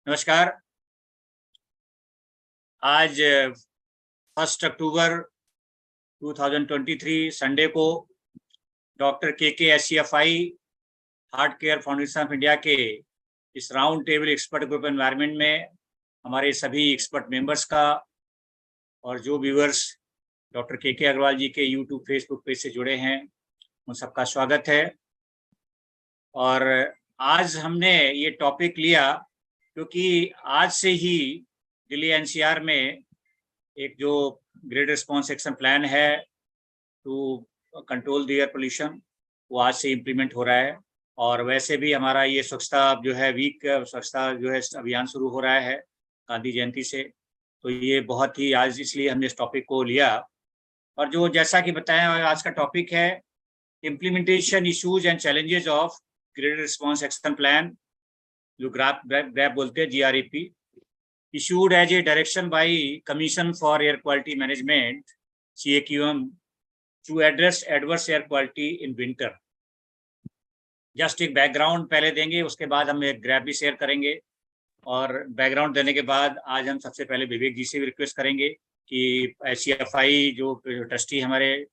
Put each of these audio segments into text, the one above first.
नमस्कार। आज 1 अक्टूबर 2023 संडे को डॉक्टर के HCFI heart care foundation of India के इस round table expert group environment में हमारे सभी एक्सपर्ट मेंबर्स का और जो व्यूअर्स डॉक्टर के अग्रवाल जी के यूट्यूब फेसबुक पेज से जुड़े हैं उन सबका स्वागत है। और आज हमने ये टॉपिक लिया क्योंकि आज से ही दिल्ली NCR में एक जो ग्रेड रिस्पॉन्स एक्शन प्लान है to control the air pollution वो आज से इम्प्लीमेंट हो रहा है। और वैसे भी हमारा ये स्वच्छता जो है वीक स्वच्छता जो है अभियान शुरू हो रहा है गांधी जयंती से, तो ये बहुत ही आज इसलिए हमने इस टॉपिक को लिया। और जो जैसा कि बताया आज का टॉपिक है implementation issues and challenges of grade response action plan, जो ग्रैप बोलते हैं GREP, issued as a direction by Commission for Air Quality Management CAQM to address adverse air quality in winter। Just एक background पहले देंगे, उसके बाद हम एक ग्रैप भी शेयर करेंगे। और बैकग्राउंड देने के बाद आज हम सबसे पहले विवेक जी से भी रिक्वेस्ट करेंगे कि HCFI जो ट्रस्टी हमारे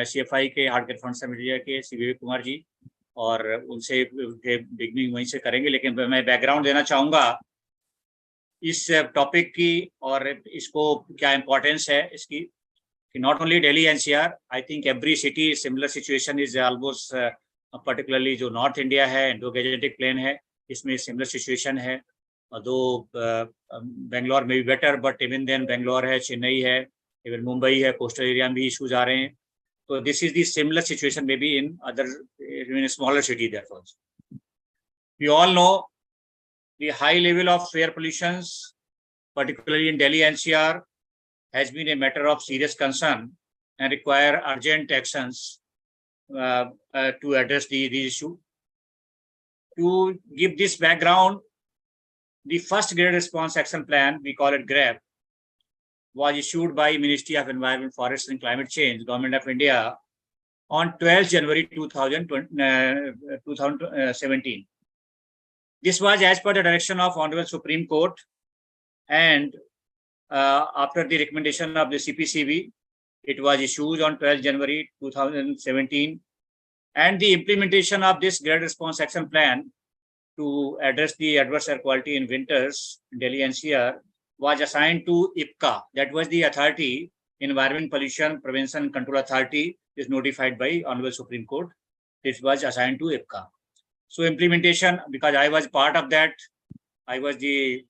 HCFI के हार्ट केयर फाउंडेशन इंडिया के श्री विवेक कुमार जी, और उनसे बिगनिंग वहीं से करेंगे। लेकिन मैं बैकग्राउंड देना चाहूँगा इस टॉपिक की और इसको क्या इम्पोर्टेंस है इसकी कि not only Delhi NCR, I think every city similar situation is almost, particularly जो नॉर्थ इंडिया है इंडो गैजेटिक प्लेन है इसमें सिमिलर सिचुएशन है। दो बेंगलोर में भी better, but even then Bangalore है, चेन्नई है, इवन मुंबई है, कोस्टल एरिया में भी इश्यूज आ रहे हैं। So this is the similar situation maybe in other in a smaller city therefore. We all know the high level of air pollution, particularly in Delhi NCR, has been a matter of serious concern and require urgent actions to address the issue. To give this background, the first Graded Response Action Plan, we call it GRAP, was issued by Ministry of Environment, Forests and Climate Change, Government of India, on 12 January 2017. This was as per the direction of Honorable Supreme Court, and after the recommendation of the CPCB, it was issued on 12 January 2017. And the implementation of this Graded Response Action Plan to address the adverse air quality in winters in Delhi NCR was assigned to IPCA, that was the authority, Environment Pollution Prevention and Control Authority, is notified by Honorable Supreme Court. This was assigned to IPCA. So implementation, because I was part of that, I was the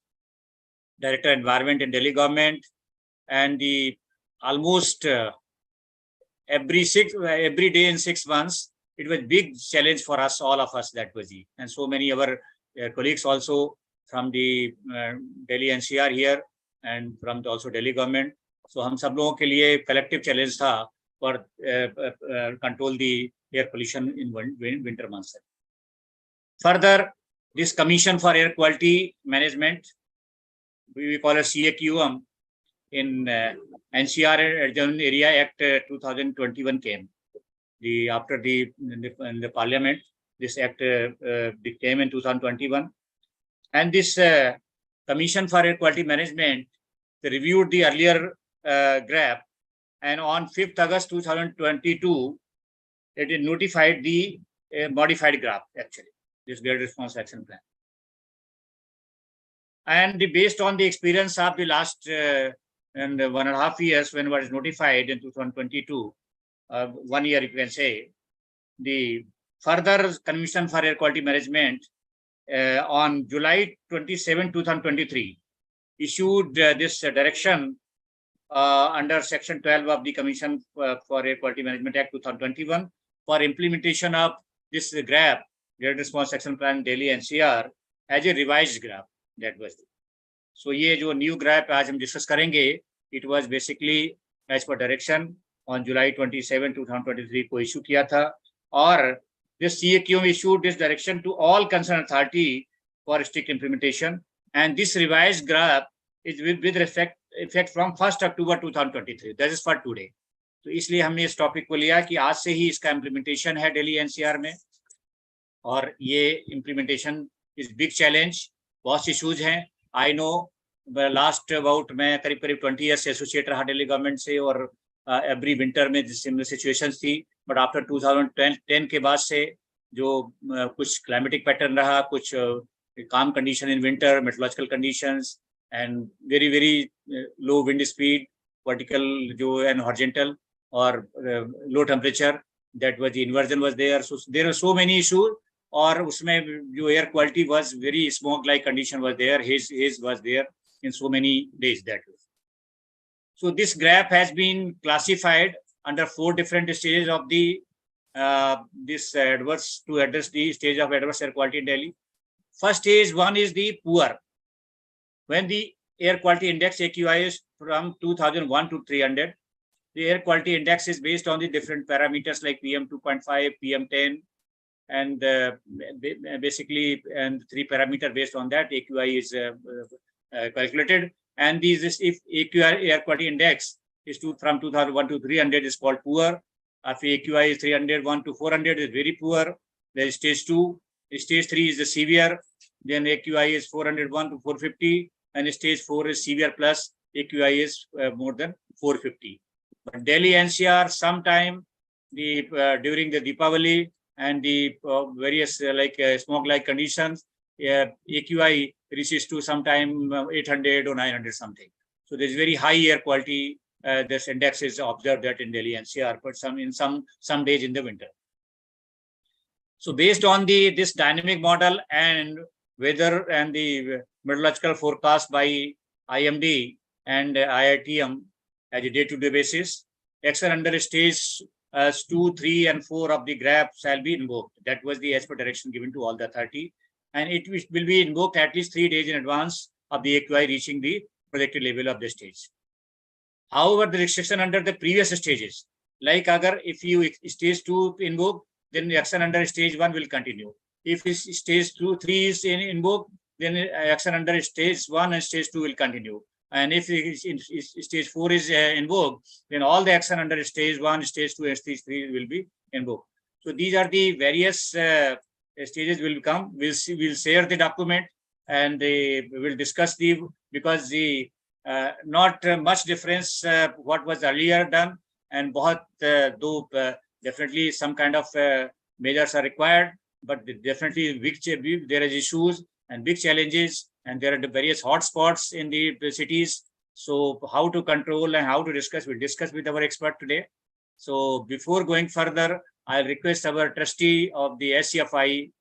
Director Environment in Delhi government, and the almost every day in 6 months, it was big challenge for us, all of us, that was it. And so many of our colleagues also from the Delhi NCR here and from also Delhi government. So हम सब लोगों के लिए collective challenge था for control the air pollution in winter months. Further, this Commission for Air Quality Management, we call it CAQM, in NCR Adjourned Area Act 2021 came. After the Parliament, this act came in 2021. And this Commission for Air Quality Management, they reviewed the earlier GRAP, and on 5th August 2022, it notified the modified GRAP, actually, this Graded Response Action Plan. And based on the experience of the last 1.5 years when it was notified in 2022, 1 year you can say, the further Commission for Air Quality Management on July 27, 2023, issued this direction under Section 12 of the Commission for Air Quality Management Act 2021 for implementation of this GRAP, Graded Response Action Plan Delhi NCR, as a revised GRAP. That was it. So ये जो new GRAP आज हम discuss करेंगे, it was basically as per direction on July 27, 2023 को issue किया था, और this CAQM issued this direction to all concerned authority for strict implementation, and this revised GRAP is with effect from 1st October 2023. That is for today. तो इसलिए हमने इस topic को लिया कि आज से ही इसका इम्प्लीमेंटेशन है दिल्ली NCR में, और ये इम्प्लीमेंटेशन इज बिग चैलेंज, बहुत इश्यूज हैं, I know last about मैं करीब 20 years से एसोसिएट रहा दिल्ली गवर्नमेंट से, और एवरी विंटर में सिमिलर सिचुएशंस थी, बट आफ्टर 2010 के बाद से जो कुछ क्लाइमेटिक पैटर्न रहा, कुछ calm condition in winter, meteorological conditions, and very low wind speed, vertical and horizontal, or low temperature, that was the inversion was there. So there are so many issues, और उसमें जो air quality was very smoke like condition was there, haze was there in so many days that way. So this graph has been classified under 4 different stages of the this adverse, to address the stage of adverse air quality in Delhi. First stage 1 is the poor, when the air quality index AQI is from 2001 to 300. The air quality index is based on the different parameters like PM 2.5, PM 10, and basically, and 3 parameters based on that AQI is calculated. And these, if AQI air quality index is from 2001 to 300 is called poor. If AQI is 301 to 400 is very poor. There is stage 2. Stage 3 is the severe. Then AQI is 401 to 450, and stage 4 is severe plus AQI is more than 450. But Delhi NCR, sometime during the Deepavali and the various smoke-like conditions, AQI reaches to sometime 800 or 900 something. So there is very high air quality. This index is observed that in Delhi NCR, but some days in the winter. So based on this dynamic model and weather and the meteorological forecast by IMD and IITM as a day-to-day basis, action under stage 2, 3, and 4 of the graph shall be invoked. That was the as per direction given to all the 30, and it will be invoked at least 3 days in advance of the AQI reaching the projected level of the stage. However, the restriction under the previous stages, like agar if you stage 2 invoke, then the action under stage 1 will continue. If stage 2, 3 is invoked, then action under stage 1 and stage 2 will continue. And if stage 4 is invoked, then all the action under stage 1, stage 2, and stage 3 will be invoked. So these are the various stages will come. We'll share the document, and we will discuss because the not much difference what was earlier done, and though definitely some kind of measures are required, but definitely there is issues and big challenges, and there are the various hotspots in the cities. So how to control and how to discuss, we'll discuss with our expert today. So before going further, I'll request our trustee of the HCFI,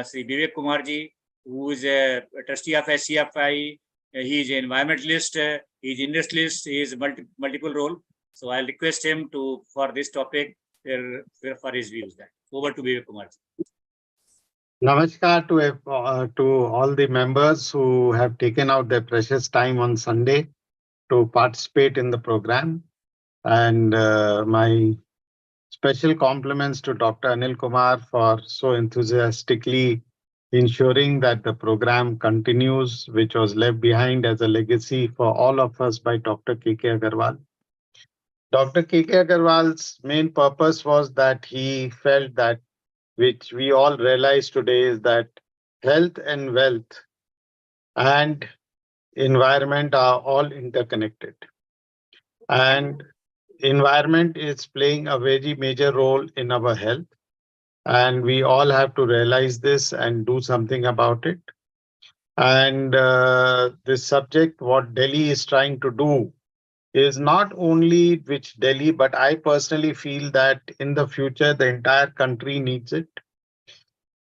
Sri Vivek Kumarji, who is a trustee of HCFI. He is an environmentalist, he is industrialist, he is multiple role. So I'll request him for this topic for his views. Over to Vivek Kumarji. Namaskar to all the members who have taken out their precious time on Sunday to participate in the program, and my special compliments to Dr. Anil Kumar for so enthusiastically ensuring that the program continues, which was left behind as a legacy for all of us by Dr. K.K. Agarwal. Dr. K.K. Agarwal's main purpose was that he felt that, which we all realize today, is that health and wealth and environment are all interconnected. And environment is playing a very major role in our health. And we all have to realize this and do something about it. And this subject, what Delhi is trying to do, is not only which Delhi, but I personally feel that in the future, the entire country needs it.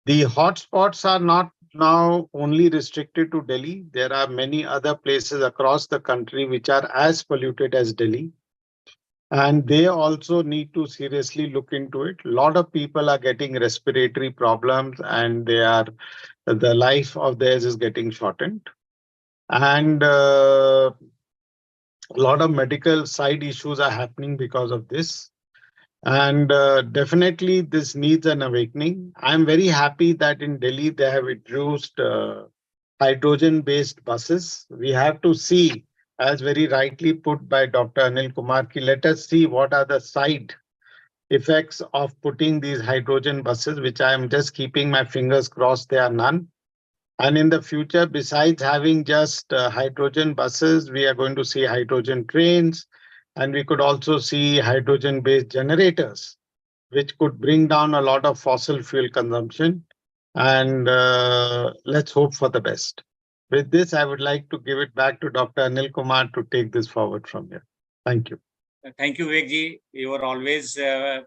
The hotspots are not now only restricted to Delhi. There are many other places across the country which are as polluted as Delhi. And they also need to seriously look into it. A lot of people are getting respiratory problems, and the life of theirs is getting shortened. And a lot of medical side issues are happening because of this. And definitely this needs an awakening. I'm very happy that in Delhi they have introduced hydrogen-based buses. We have to see, as very rightly put by Dr. Anil Kumar, let us see what are the side effects of putting these hydrogen buses, which I am just keeping my fingers crossed there are none. And in the future, besides having just hydrogen buses, we are going to see hydrogen trains, and we could also see hydrogen-based generators, which could bring down a lot of fossil fuel consumption. And let's hope for the best. With this, I would like to give it back to Dr. Anil Kumar to take this forward from here. Thank you. Thank you, Vivek ji. You are always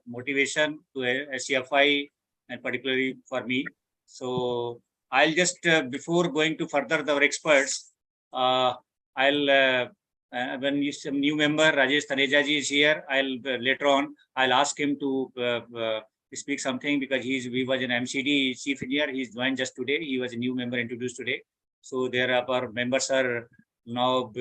motivation to HCFI and particularly for me. So I'll just, before going to further our experts, I'll, when some new member, Rajesh Taneja ji is here, I'll later on, I'll ask him to speak something because he was an MCD chief engineer. He's joined just today. He was a new member introduced today. So there are our members are now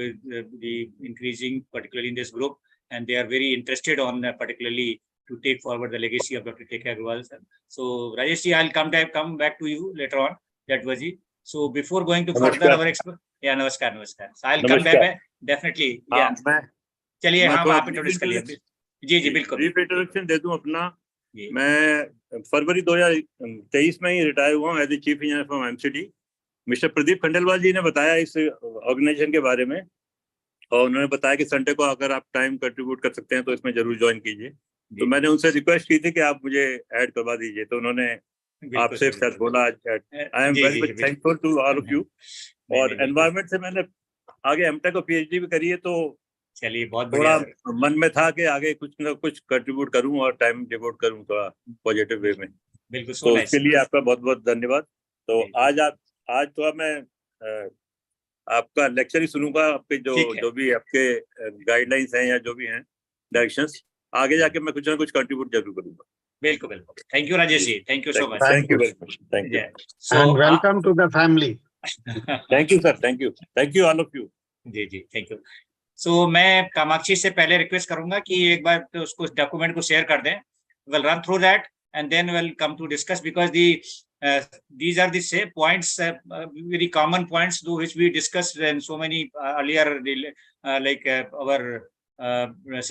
increasing, particularly in this group, and they are very interested on particularly to take forward the legacy of Dr. K.K. Agarwal. So Rajesh ji, I'll come back to you later on. That was it. So before going to further our expert, yeah, namaskar. So I'll come back definitely. Yeah. चलिए हाँ आप introduce कर लीजिए. जी बिल्कुल. Brief introduction दे दूं अपना. मैं फरवरी 2023 में ही रिटायर हुआ हूँ as a chief engineer from MCD. Mister Pradeep Khandelwal ji ने बताया इस ऑर्गेनाइजेशन के बारे में, और उन्होंने बताया कि संडे को अगर आप टाइम कंट्रीब्यूट कर सकते हैं तो इसमें जरूर ज्वाइन कीजिए. तो मैंने उनसे रिक्वेस्ट की थी कि आप मुझे ऐड करवा दीजिए, तो उन्होंने आपसे शायद बोला. I am very much thankful to all of you. और एनवायरनमेंट से मैंने आगे एमटेक और पीएचडी भी करी है, तो चलिए बहुत थोड़ा मन में था कि आगे कुछ ना कुछ कंट्रीब्यूट करूं और टाइम डिवोट करूं थोड़ा पॉजिटिव वे में. बिल्कुल. तो उसके लिए आपका बहुत बहुत धन्यवाद. तो आज थोड़ा मैं आपका लेक्चर ही सुनूंगा. आपके जो भी आपके गाइडलाइंस हैं या जो भी हैं डायरेक्शंस, आगे जाके मैं कुछ ना कुछ कंट्रीब्यूट जरूर करूंगा. बिल्कुल. Thank you Rajesh ji. Thank you so much. Thank you very much. Thank you. So welcome to the family. Thank you sir. Thank you all of you. जी थैंक यू. सो मैं कामाक्षी से पहले रिक्वेस्ट करूंगा कि एक बार तो उसको डॉक्यूमेंट को शेयर कर दें. We'll run through that and then we'll come to discuss because these are the same points, very common points though which we discussed in so many earlier our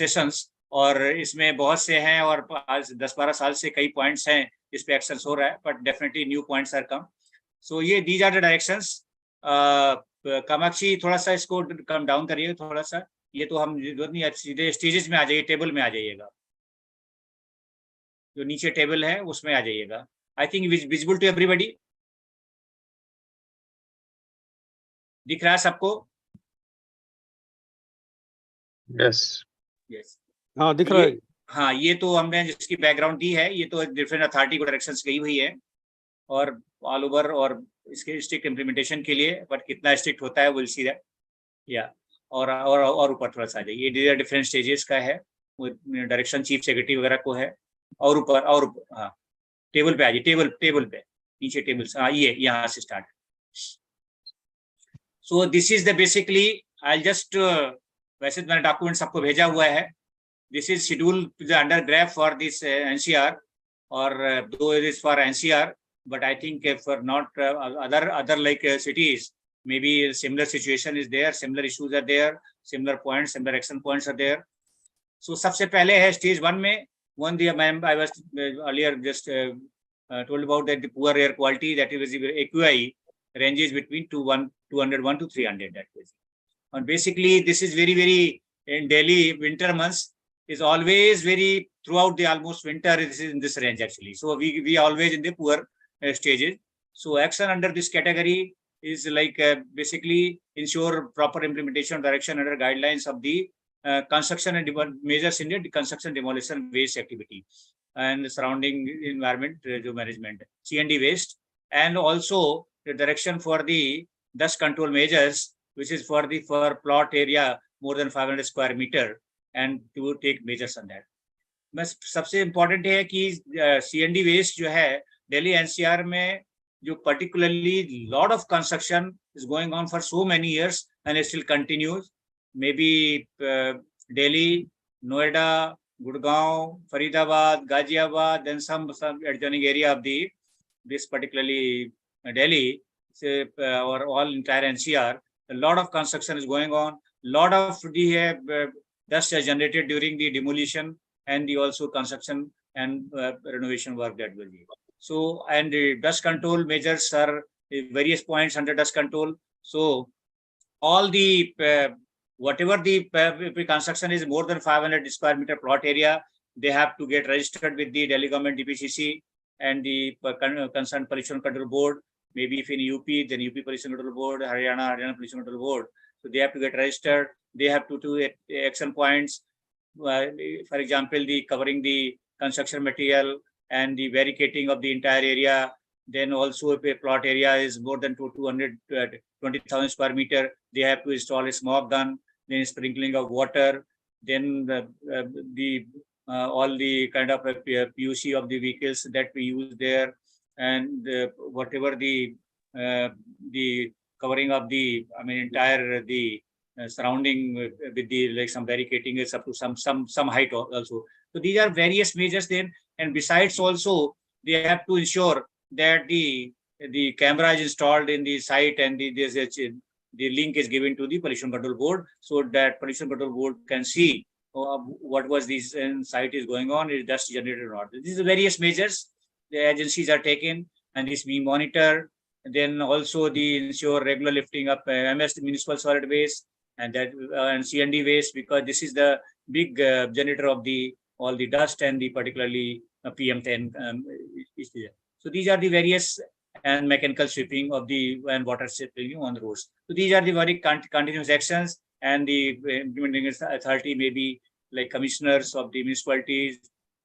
sessions. और इसमें बहुत से हैं और आज 10-12 साल से कई पॉइंट्स हैं इस पे एक्शन हो रहा है, but definitely new points are come. So ये these are the directions. Kamakshi थोड़ा सा इसको कम डाउन करिए थोड़ा सा. ये तो हम जरूरत नहीं, सीधे स्टेजेस में आ जाइए, टेबल में आ जाइएगा, जो नीचे टेबल है उसमें आ जाइएगा. I think visible to everybody. दिख रहा है सबको? यस. हाँ दिख रहा है. हाँ, ये तो हमने जिसकी बैकग्राउंड दी है, ये तो डिफरेंट अथॉरिटी को डायरेक्शंस गई हुई है और ऑल ओवर और इसके स्ट्रिक्ट इम्प्लीमेंटेशन के लिए, बट कितना स्ट्रिक्ट होता है विल सी दैट. या और ऊपर थोड़ा सा आ जाइए. ये डिफरेंट स्टेजेस का है, वो डायरेक्शन चीफ सेक्रेटरी वगैरह को है. और ऊपर हाँ टेबल पे आ जाइए. टेबल पे नीचे टेबल से. हाँ ये यहाँ से start. So this is the basically I just वैसे मैंने डॉक्यूमेंट सबको भेजा हुआ है. This is scheduled to the undergrad for this NCR, or though it is for NCR, but I think for not other like cities, maybe similar situation is there, similar issues are there, similar points, similar action points are there. So सबसे पहले है stage 1 में one the I was earlier just told about that the poor air quality, that is AQI ranges between 201 to 300. That is, and basically this is very in Delhi winter months. Is always very throughout the almost winter is in this range actually. So we always in the poor stages. So action under this category is like basically ensure proper implementation direction under guidelines of the construction and measures in the construction demolition waste activity and surrounding environment management, C&D waste, and also the direction for the dust control measures, which is for plot area more than 500 square meter. And to take measures on that. बस सबसे important है कि C&D waste जो है Delhi NCR में जो particularly lot of construction is going on for so many years and it still continues. Maybe Delhi, Noida, Gurgaon, Faridabad, Ghaziabad, then some adjoining area of this particularly Delhi or all entire NCR. A lot of construction is going on. Lot of the dust is generated during the demolition and the also construction and renovation work that will be. So, and the dust control measures are various points under dust control. So all the whatever the construction is more than 500 square meter plot area, they have to get registered with the Delhi government DPCC and the concerned pollution control board. Maybe if in UP, then UP pollution control board, Haryana pollution control board. So they have to get registered. They have to do action points. For example, the covering the construction material and the barricading of the entire area. Then also if a plot area is more than 220,000 square meter, they have to install a smog gun, then sprinkling of water, then all the kind of PUC of the vehicles that we use there, and whatever the covering of the, I mean, entire the surrounding with the like some barricading is up to some height also. So these are various measures then, and besides also they have to ensure that the camera is installed in the site and the link is given to the pollution control board, so that pollution control board can see what was this site is going on, is dust generated or not. These are various measures the agencies are taking, and this we monitor. And then also the ensure regular lifting up MS municipal solid waste and that and CND waste, because this is the big generator of the all the dust and the particularly PM10 So these are the various and mechanical sweeping of the and water sweeping on the roads. So these are the very continuous actions, and the implementing authority may be like commissioners of the municipalities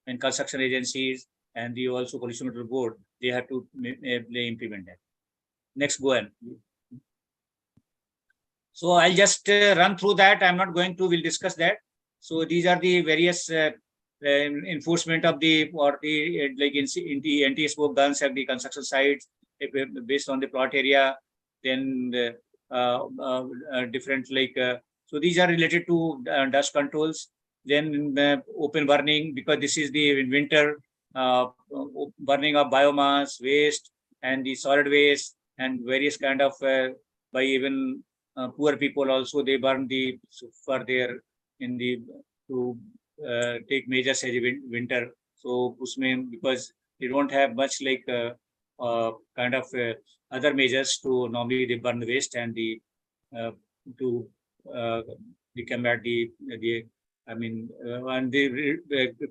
and construction agencies and the also pollution control board. They have to implement that. Next, go ahead. So I'll just run through that. I'm not going to. We'll discuss that. So these are the various enforcement of the or the like in the anti-smoke guns at the construction sites based on the plot area. Then different like so these are related to dust controls. Then open burning, because this is the winter burning of biomass waste and the solid waste and various kind of by even poor people also they burn the for their in the to take measures as winter. So usme, because they don't have much like kind of other measures to normally they burn the waste and the to combat the I mean and they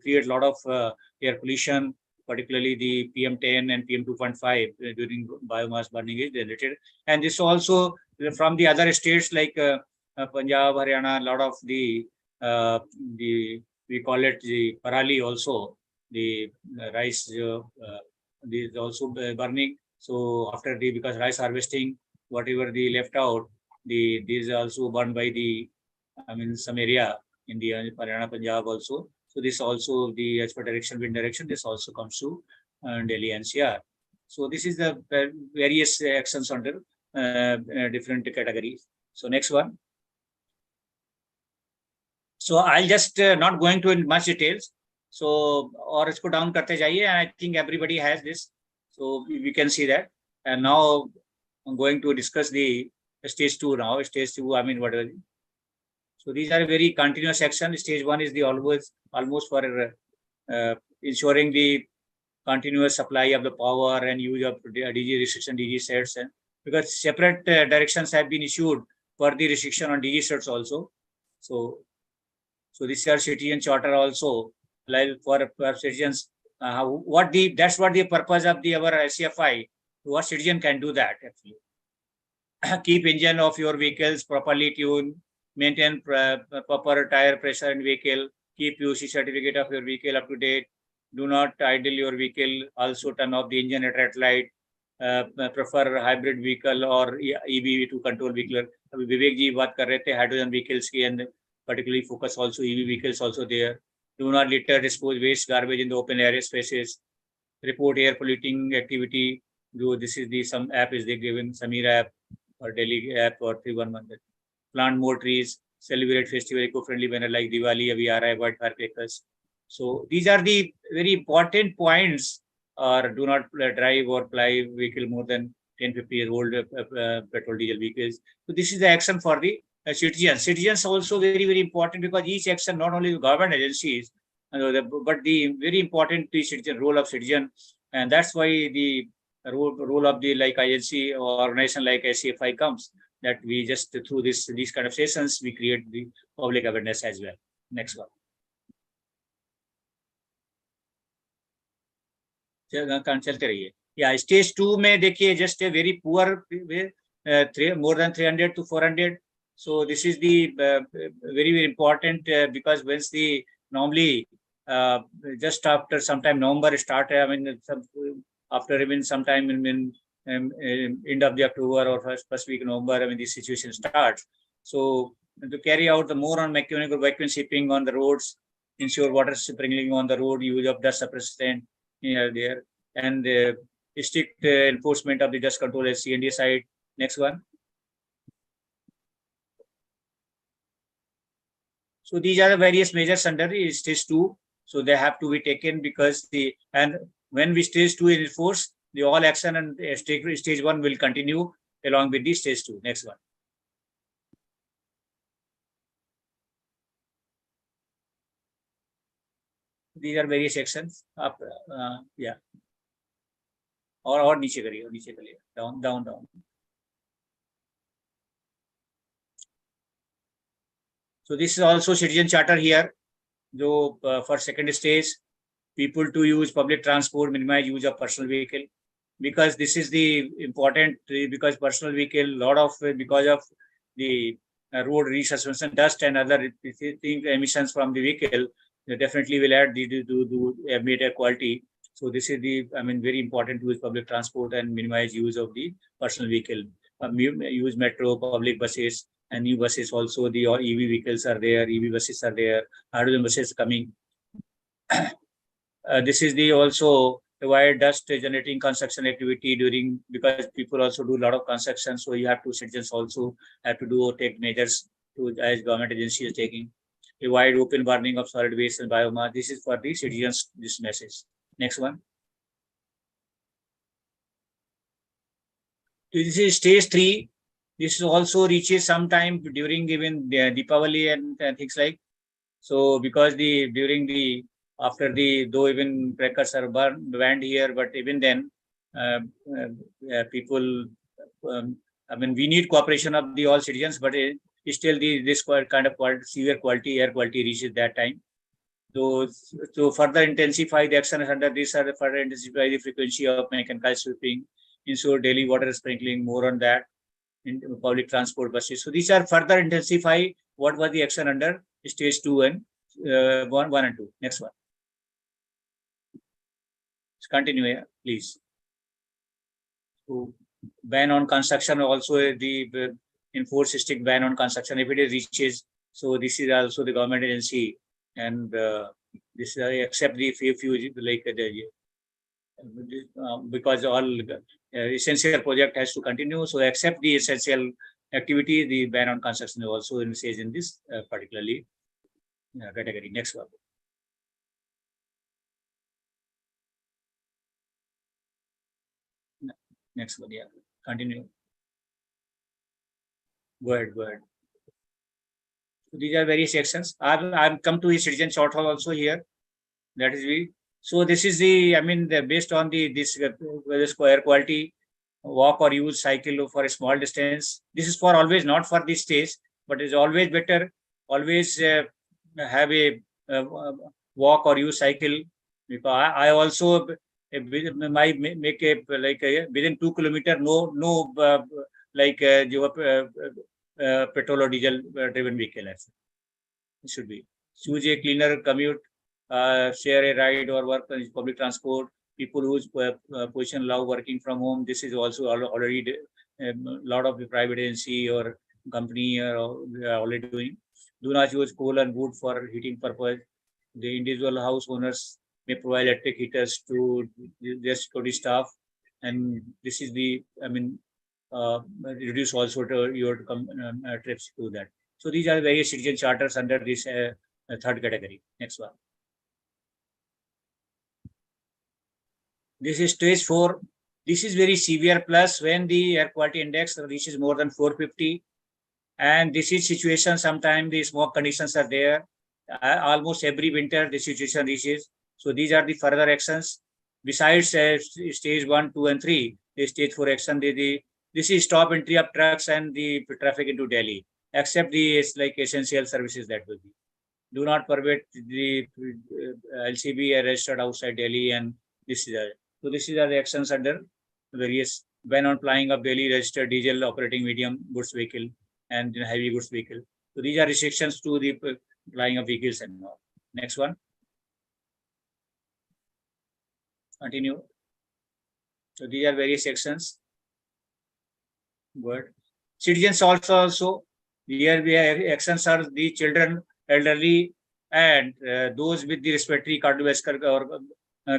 create a lot of air pollution, particularly the PM10 and PM2.5 during biomass burning is generated. And this also from the other states like Punjab, Haryana, a lot of the we call it the parali also, the rice is also burning. So after the because rice harvesting, whatever the left out, these are also burned by the I mean some area in the Haryana, Punjab also. So this also the as per direction, wind direction, this also comes to Delhi NCR. So this is the various actions under different categories. So next one. So I'll just not going to in much details. So or isko down karte jaiye, and I think everybody has this. So we can see that. And now I'm going to discuss the stage 2 now. Stage 2, I mean whatever. So these are very continuous action. Stage 1 is the almost for ensuring the continuous supply of the power and use of DG restriction, DG sets, and because separate directions have been issued for the restriction on DG sets also. So this is citizen charter also, like for citizens. That's what the purpose of our HCFI. What citizen can do that actually. Keep engine of your vehicles properly tuned. Maintain proper tire pressure in vehicle. Keep PUC certificate of your vehicle up to date. Do not idle your vehicle. Also turn off the engine at red light. Prefer hybrid vehicle or EV to control vehicle. Vivek ji baat kar rahe the hydrogen vehicles ki, and particularly focus also EV vehicles also there. Do not litter, dispose waste, garbage in the open area spaces. Report air polluting activity. This is the some app is they given, Samir app or Delhi app or 311. Plant more trees, celebrate festival eco-friendly manner like Diwali, Abhi aa raha hai, white firecrackers. So these are the very important points. Or do not drive or ply vehicle more than 10-50 years old petrol diesel vehicles. So this is the action for the citizens. Citizens also very, very important, because each action, not only the government agencies, but the very important citizen role of citizen. And that's why the role of the like INC or organization like HCFI comes, that we just through these kind of sessions we create the public awareness as well. Next one. चलते रहिए. Yeah, stage 2 में देखिए just a very poor more than 300 to 400. So this is the very important because once the normally just after sometime November start, I mean after even sometime in end of the October or first week November, I mean the situation starts. So to carry out the more on mechanical vacuum shipping on the roads, ensure water sprinkling on the road, use of dust suppressant there, and strict enforcement of the dust control as CND side. Next one. So these are the various measures under stage 2. So they have to be taken because when we stage 2 is enforced, the all action and stage 1 will continue along with the stage 2. Next one. These are various actions. Up, yeah. और नीचे करिए, down. So this is also citizen charter here. So for second stage, people to use public transport, minimize use of personal vehicle, because this is the important, because personal vehicle, because of the road resuspension dust and other emissions from the vehicle, they definitely will add the better quality. So this is the, I mean, very important to use public transport and minimize use of the personal vehicle. Use metro, public buses, and new buses also. The EV vehicles are there, EV buses are there, hydrogen buses coming. This is the also avoid dust generating construction activity because people also do a lot of construction. So you have to, citizens also have to take measures as government agency is taking. Avoid open burning of solid waste and biomass. This is for the citizens, this message. Next one. This is stage 3. This also reaches sometime during even Deepavali and things like. So because after though even crackers are banned here, but even then people, I mean, we need cooperation of the all citizens, but still this kind of severe air quality reaches that time. So to further intensify the actions under this, are further intensify the frequency of mechanical sweeping, ensure daily water sprinkling, more on that in public transport buses. So these are further intensify what was the action under stage 2 and 1 and 2. Next one. Let's continue here, please. So ban on construction also, the enforce strict ban on construction if it reaches. So this is also the government agency, and this except the few like because all essential project has to continue. So except the essential activity, the ban on construction is also envisaged in this particularly category. Next one. Next one, yeah. Continue. Go ahead. So these are various sections. I've come to a citizen shorthall also here. That is So this is the, I mean, based on this air quality, walk or use cycle for a small distance. This is for always, not for this stage, but it's always better. Always have a walk or use cycle. Because I also might make a within 2 kilometers, no petrol or diesel driven vehicle. It should be. Choose a cleaner commute. Share a ride or work on public transport. People whose position allow working from home. This is also already a lot of the private agency or company are already doing. Do not use coal and wood for heating purpose. The individual house owners may provide electric heaters to their security staff, and this is the, I mean, reduce also to your trips to that. So these are various citizen charters under this third category. Next one. This is stage 4. This is very severe plus when the air quality index reaches more than 450. And this is situation, sometimes the smoke conditions are there. Almost every winter the situation reaches. So these are the further actions. Besides stage 1, 2, and 3, the stage 4 action, this is stop entry of trucks and the traffic into Delhi, except the essential services that will be. Do not permit the LCB registered outside Delhi, and this is so these are the actions under various ban on flying of Delhi registered diesel operating medium goods vehicle and heavy goods vehicle. So these are restrictions to the flying of vehicles and all. Next one. Continue. So these are various sections. Good. Citizens also here we have actions are the children, elderly, and those with the respiratory cardiovascular or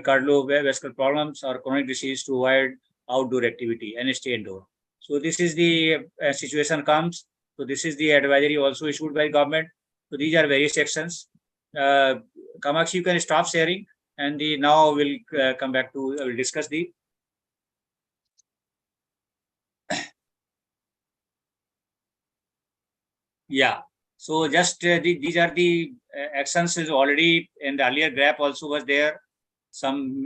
cardiovascular problems or chronic disease to avoid outdoor activity and stay indoor. So this is the situation comes. So this is the advisory also issued by government. So these are various sections. Kamakshi, you can stop sharing, and now we'll come back to we'll discuss the. Yeah. So just these are the actions is already in the earlier graph also was there. Some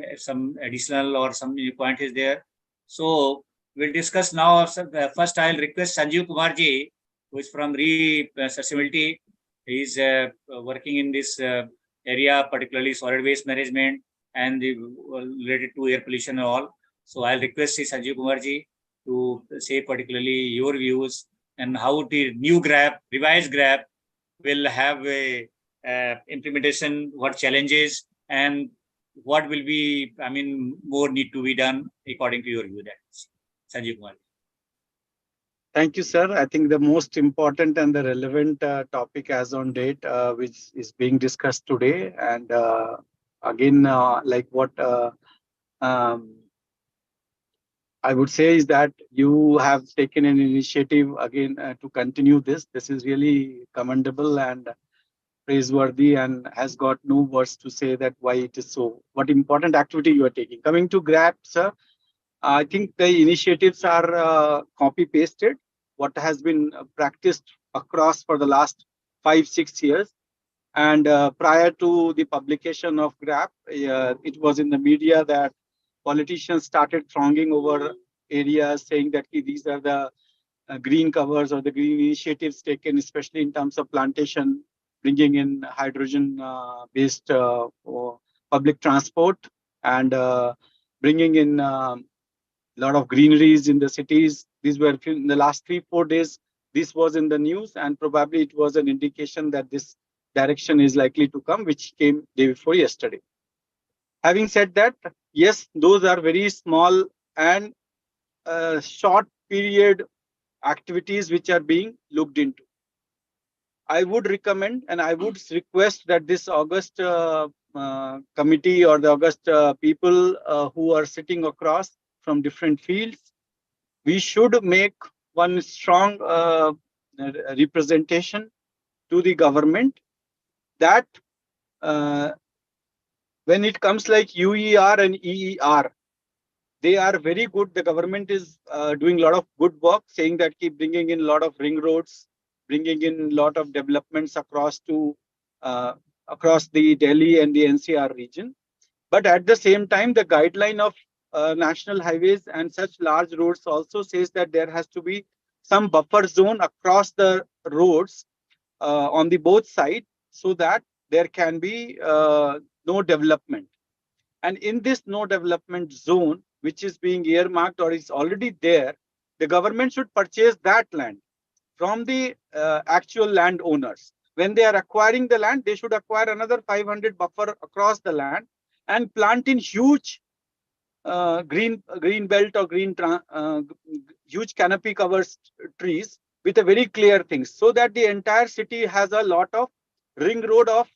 additional or some point is there. So we'll discuss now. First, I'll request Sanjeev Kumar ji, who is from Accessibility. He is working in this area, particularly solid waste management and the related to air pollution and all. So I'll request Sanjeev Kumar ji to say particularly your views and how the new graph, revised graph, will have a implementation, what challenges and what will be, I mean, more need to be done according to your view. That Sanjeev Kumar. Thank you, sir. I think the most important and the relevant topic as on date, which is being discussed today, and again, like what I would say is that you have taken an initiative again to continue this. This is really commendable and praiseworthy, and has got no words to say that why it is so. What important activity you are taking. Coming to GRAP, sir, I think the initiatives are copy-pasted, what has been practiced across for the last 5-6 years. And prior to the publication of GRAP, it was in the media that politicians started thronging over areas saying that these are the green covers or the green initiatives taken, especially in terms of plantation, bringing in hydrogen-based public transport, and bringing in lot of greeneries in the cities. These were in the last 3-4 days. This was in the news, and probably it was an indication that this direction is likely to come, which came day before yesterday. Having said that, yes, those are very small and short period activities which are being looked into. I would recommend and I would request that this August committee or the August people who are sitting across from different fields, we should make one strong representation to the government that when it comes like UER and EER, they are very good. The government is doing a lot of good work, saying that keep bringing in a lot of ring roads, bringing in a lot of developments across the Delhi and the NCR region. But at the same time, the guideline of national highways and such large roads also says that there has to be some buffer zone across the roads on the both sides, so that there can be no development. And in this no development zone, which is being earmarked or is already there, the government should purchase that land from the actual landowners. When they are acquiring the land, they should acquire another 500 buffer across the land and plant in huge green belt or huge canopy covers trees with a very clear thing, so that the entire city has a lot of ring road of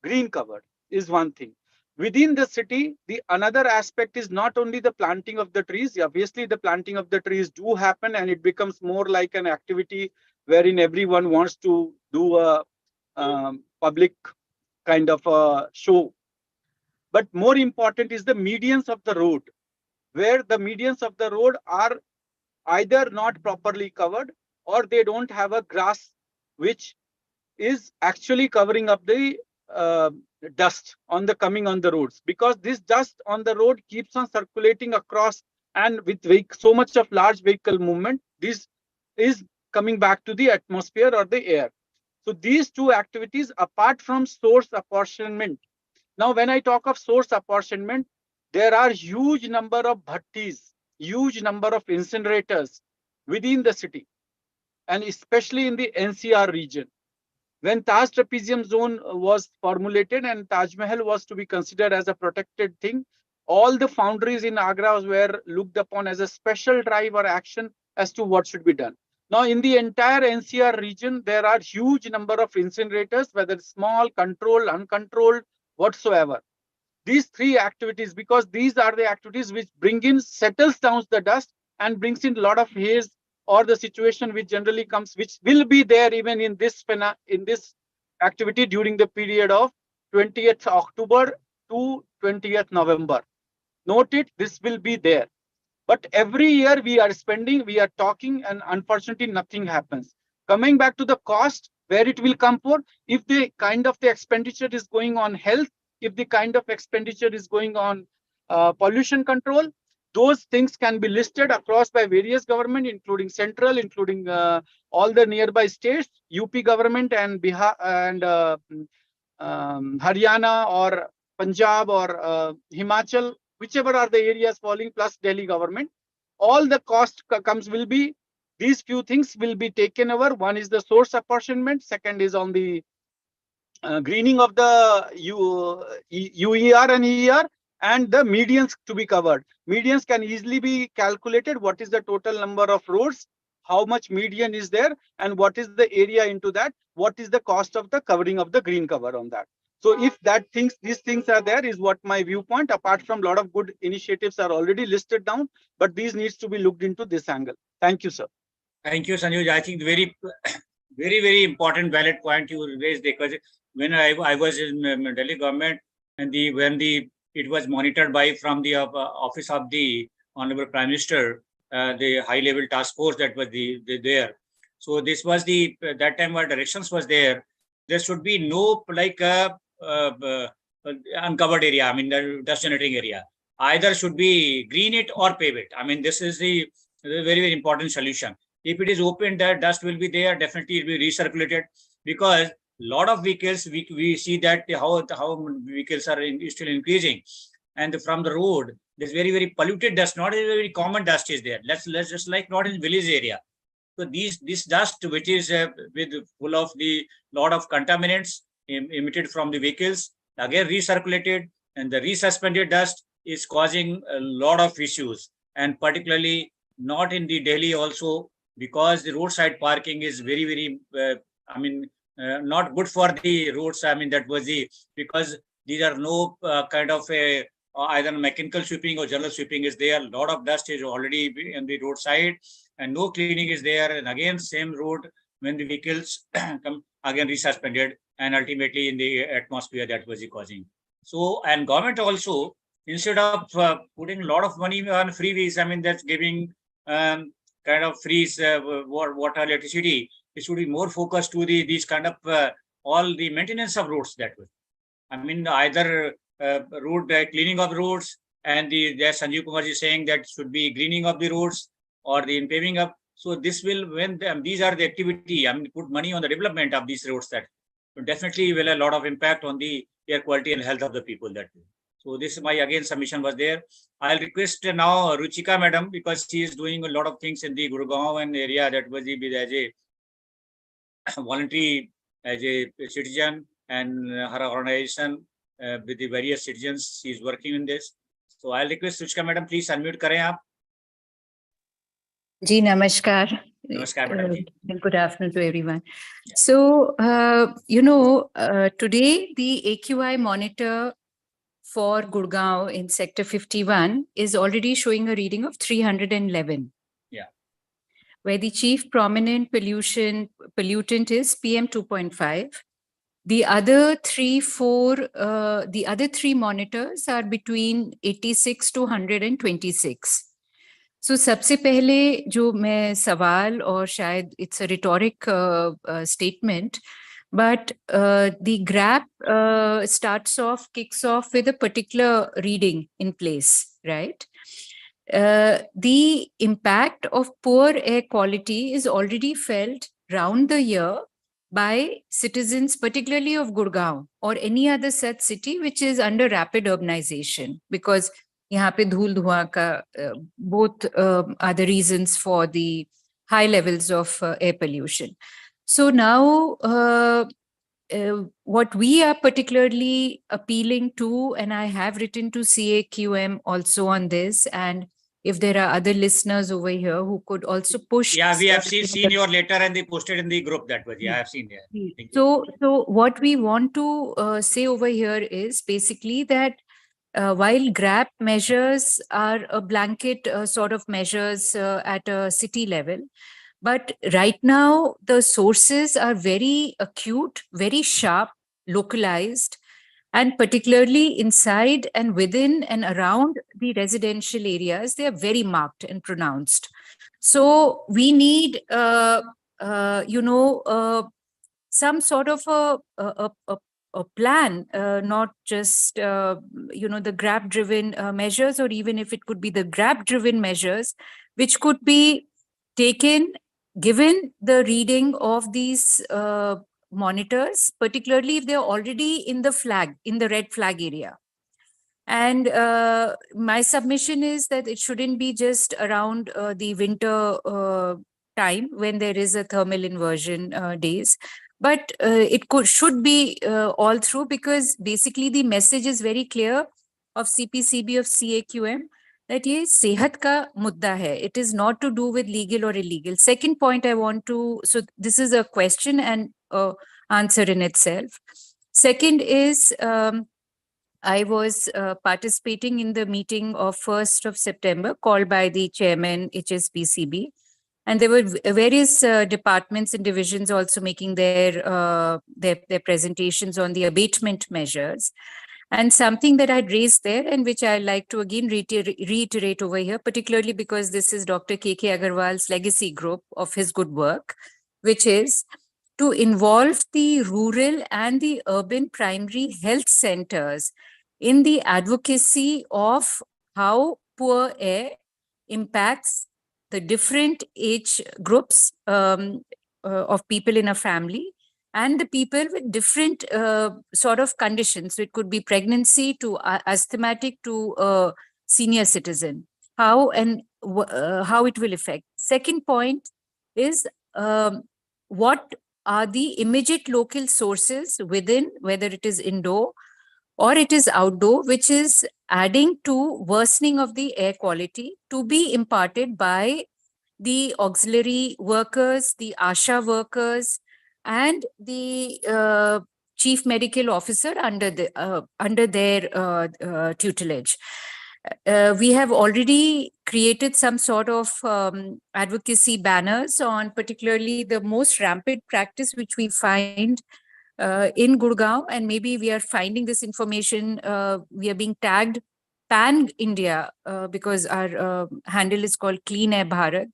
green cover is one thing. Within the city, the another aspect is not only the planting of the trees. Obviously, the planting of the trees do happen, and it becomes more like an activity wherein everyone wants to do a public kind of a show. But more important is the medians of the road, where the medians of the road are either not properly covered or they don't have a grass which is actually covering up the dust on the coming on the roads, because this dust on the road keeps on circulating across, and with so much of large vehicle movement, this is coming back to the atmosphere or the air. So these two activities, apart from source apportionment. Now, when I talk of source apportionment, there are huge number of bhattis, huge number of incinerators within the city, and especially in the NCR region. When Taj Trapezium Zone was formulated and Taj Mahal was to be considered as a protected thing, all the foundries in Agra were looked upon as a special drive or action as to what should be done. Now, in the entire NCR region, there are huge number of incinerators, whether small, controlled, uncontrolled, whatsoever. These three activities, because these are the activities which settles down the dust and brings in a lot of haze, or the situation which generally comes, which will be there even in this activity during the period of 20th October to 20th November. Note it, this will be there. But every year we are spending, we are talking, and unfortunately nothing happens. Coming back to the cost, where it will come for, if the kind of the expenditure is going on health, if the kind of expenditure is going on pollution control, those things can be listed across by various government, including central, including all the nearby states, UP government and Bihar and Haryana or Punjab or Himachal, whichever are the areas falling, plus Delhi government. All the cost will be, these few things will be taken over. One is the source apportionment. Second is on the greening of the UER and EER, and the medians to be covered. Medians can easily be calculated. What is the total number of roads? How much median is there? And what is the area into that? What is the cost of the covering of the green cover on that? So if these things are there, is what my viewpoint. Apart from a lot of good initiatives are already listed down, but these needs to be looked into this angle. Thank you, sir. Thank you, Sanjay. I think very, very important valid point you raised, because when I was in Delhi government, and it was monitored by from the office of the Honorable Prime Minister, the high level task force that was there. So this was that time what directions was there. There should be no uncovered area. I mean, the dust generating area. Either should be green it or pave it. I mean, this is the very, very important solution. If it is open, the dust will be there. Definitely, it will be recirculated, because lot of vehicles, we see that how vehicles are still increasing, and from the road, there's very, very polluted dust. Not a very common dust is there. Let's just like not in village area. So this dust, which is full of the lot of contaminants emitted from the vehicles, again recirculated, and the resuspended dust is causing a lot of issues, and particularly not in the Delhi also, because the roadside parking is very, very not good for the roads. I mean, that was because these are no kind of either mechanical sweeping or general sweeping is there. A lot of dust is already in the roadside, and no cleaning is there. And again, same road, when the vehicles come, again resuspended, and ultimately in the atmosphere that was causing. So, and government also, instead of putting a lot of money on freeways, I mean, that's giving kind of freeze water, electricity, it should be more focused to these kind of all the maintenance of roads that way. I mean, either road cleaning of roads, and there's Sanjeev Kumar is saying that should be greening of the roads or the paving up. So this will, when these are the activity, I mean, put money on the development of these roads, that definitely will have a lot of impact on the air quality and health of the people that way. So this my again submission was there. I'll request now Ruchika madam, because she is doing a lot of things in the Gurgaon and area, that was as a voluntary, as a citizen, and her organization with the various citizens, she is working in this. So I'll request Ruchika madam, please unmute करें आप. जी नमस्कार. Namaskar, madam. Good afternoon to everyone. Yeah. So today the AQI monitor for Gurgaon in sector 51 is already showing a reading of 311. Yeah. Where the chief prominent pollutant is PM 2.5. The other three monitors are between 86 to 126. So सबसे पहले जो मैं सवाल, और शायद it's a rhetoric statement, but the GRAP kicks off with a particular reading in place, right? The impact of poor air quality is already felt round the year by citizens, particularly of Gurgaon or any other such city which is under rapid urbanization, because यहाँ पे धूल धुआं का both are the reasons for the high levels of air pollution. So now what we are particularly appealing to, and I have written to CAQM also on this, and if there are other listeners over here who could also push. Yeah, we have seen your letter and they posted in the group that was. Yeah, I have seen there. So what we want to say over here is basically that while GRAP measures are a blanket sort of measures at a city level, but right now the sources are very acute, very sharp, localized, and particularly inside and within and around the residential areas, they are very marked and pronounced. So we need, some sort of a plan, not just, the GRAP-driven measures, or even if it could be the GRAP-driven measures, which could be taken given the reading of these monitors, particularly if they're already in the red flag area. And my submission is that it shouldn't be just around the winter time when there is a thermal inversion days, but it should be all through, because basically the message is very clear of CPCB, of CAQM, that ये सेहत का मुद्दा है. It is not to do with legal or illegal. Second point I want to, so this is a question and answer in itself. Second is, I was participating in the meeting of 1st of September called by the chairman HSPCB, and there were various departments and divisions also making their presentations on the abatement measures. And something that I'd raised there, and which I'd like to again reiterate over here, particularly because this is Dr. K.K. Agarwal's legacy group of his good work, which is to involve the rural and the urban primary health centers in the advocacy of how poor air impacts the different age groups of people in a family, and the people with different sort of conditions. So it could be pregnancy to asthmatic to senior citizen, how and how it will affect. Second point is what are the immediate local sources within, whether it is indoor or it is outdoor, which is adding to worsening of the air quality, to be imparted by the auxiliary workers, the ASHA workers, and the chief medical officer under their tutelage. We have already created some sort of advocacy banners on particularly the most rampant practice which we find in Gurgaon, and maybe we are finding this information, we are being tagged Pan India because our handle is called Clean Air Bharat,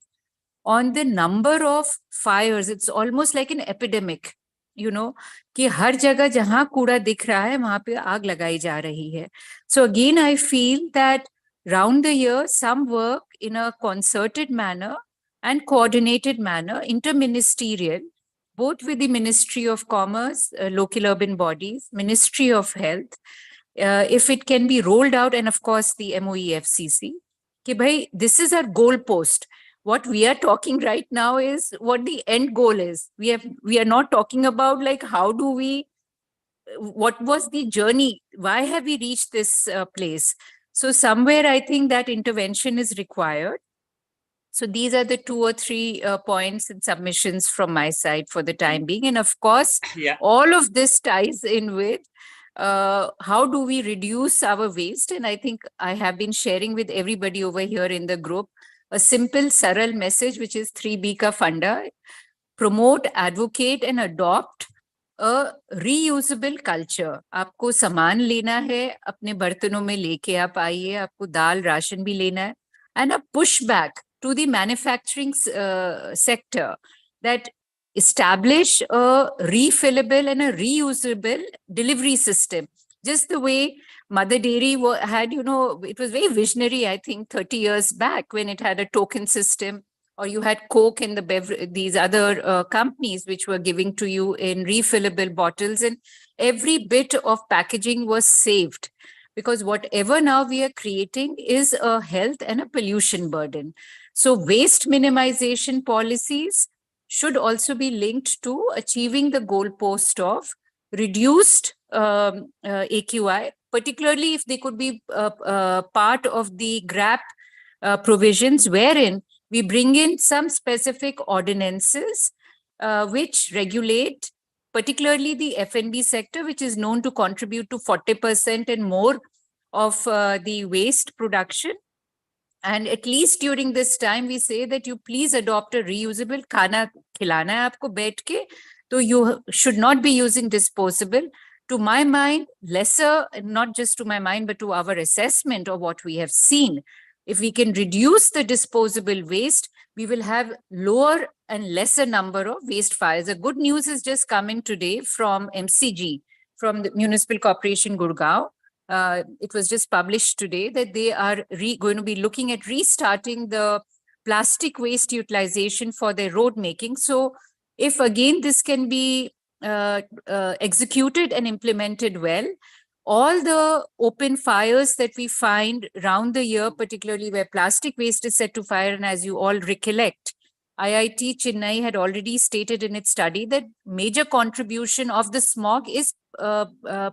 on the number of fires. It's almost like an epidemic, कि हर जगह जहां कूड़ा दिख रहा है वहां पे आग लगाई जा रही है. So again, I feel that round the year, some work in a concerted manner and coordinated manner, interministerial, both with the Ministry of Commerce, local urban bodies, Ministry of Health, if it can be rolled out, and of course the MOEFCC, कि भाई, this is our goal post. What we are talking right now is what the end goal is. We are not talking about like how do we, what was the journey? Why have we reached this place? So somewhere I think that intervention is required. So these are the 2 or 3 points and submissions from my side for the time being. And of course, all of this ties in with how do we reduce our waste? And I think I have been sharing with everybody over here in the group a simple, saral message, which is 3B ka funda: promote, advocate, and adopt a reusable culture. आपको सामान लेना है, अपने बर्तनों में लेके आप आइए, आपको दाल, राशन भी लेना है, and a pushback to the manufacturing sector that establish a refillable and a reusable delivery system. Just the way Mother Dairy had, it was very visionary, I think, 30 years back when it had a token system, or you had Coke and these other companies which were giving to you in refillable bottles, and every bit of packaging was saved, because whatever now we are creating is a health and a pollution burden. So waste minimization policies should also be linked to achieving the goalpost of reduced AQI, particularly if they could be part of the GRAP provisions, wherein we bring in some specific ordinances which regulate particularly the F&B sector, which is known to contribute to 40% and more of the waste production. And at least during this time, we say that you please adopt a reusable. खाना खिलाना है आपको बैठ के, तो you should not be using disposable. To my mind, lesser, not just to my mind, but to our assessment of what we have seen, if we can reduce the disposable waste, we will have lower and lesser number of waste fires. The good news is just coming today from MCG, from the Municipal Corporation Gurgaon. It was just published today that they are going to be looking at restarting the plastic waste utilization for their road making. So if again this can be executed and implemented well, all the open fires that we find around the year, particularly where plastic waste is set to fire, and as you all recollect, IIT Chennai had already stated in its study that major contribution of the smog is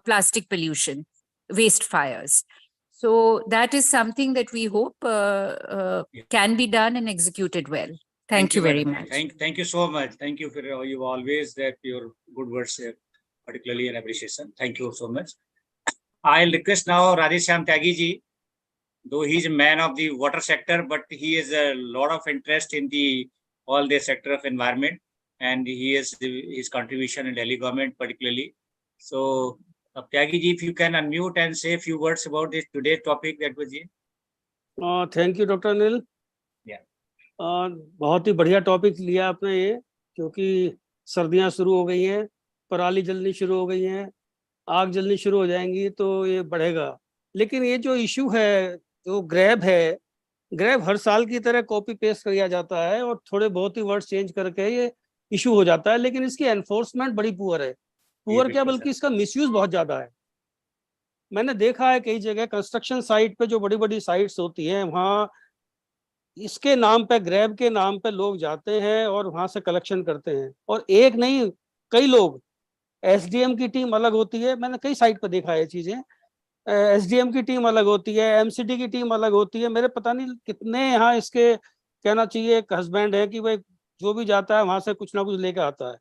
plastic pollution, waste fires. So that is something that we hope can be done and executed well. Thank you very much. Thank you so much. Thank you for you always that your good words, particularly in appreciation. Thank you so much. I'll request now Radheshyam Tyagi ji, though he is a man of the water sector, but he has a lot of interest in all the sector of environment, and he has his contribution in Delhi government particularly. So Tyagi ji, if you can unmute and say a few words about this today's topic, that was it. Thank you, Dr. Anil. Yeah. बहुत ही बढ़िया topic लिया आपने ये, क्योंकि सर्दियां शुरू हो गई हैं, पराली जलनी शुरू हो गई हैं, आग जलनी शुरू हो जाएंगी तो ये बढ़ेगा। लेकिन ये जो इशू है, जो ग्रैब है, ग्रैब हर साल की तरह कॉपी पेस्ट किया जाता है और थोड़े बहुत ही वर्ड चेंज करके ये इशू हो जाता है, लेकिन इसकी एनफोर्समेंट बड़ी पुअर है। पुअर क्या, बल्कि इसका मिसयूज बहुत ज्यादा है। मैंने देखा है कई जगह कंस्ट्रक्शन साइट पे, जो बड़ी बड़ी साइट्स होती हैं, वहाँ इसके नाम पे, ग्रैब के नाम पे लोग जाते हैं और वहां से कलेक्शन करते हैं, और एक नहीं कई लोग, एसडीएम की टीम अलग होती है, मैंने कई साइट पर देखा है चीजें, एसडीएम की टीम अलग होती है, एमसीडी की टीम अलग होती है। मेरे पता नहीं कितने यहाँ इसके कहना चाहिए एक हस्बैंड है कि भाई जो भी जाता है वहां से कुछ ना कुछ लेकर आता है।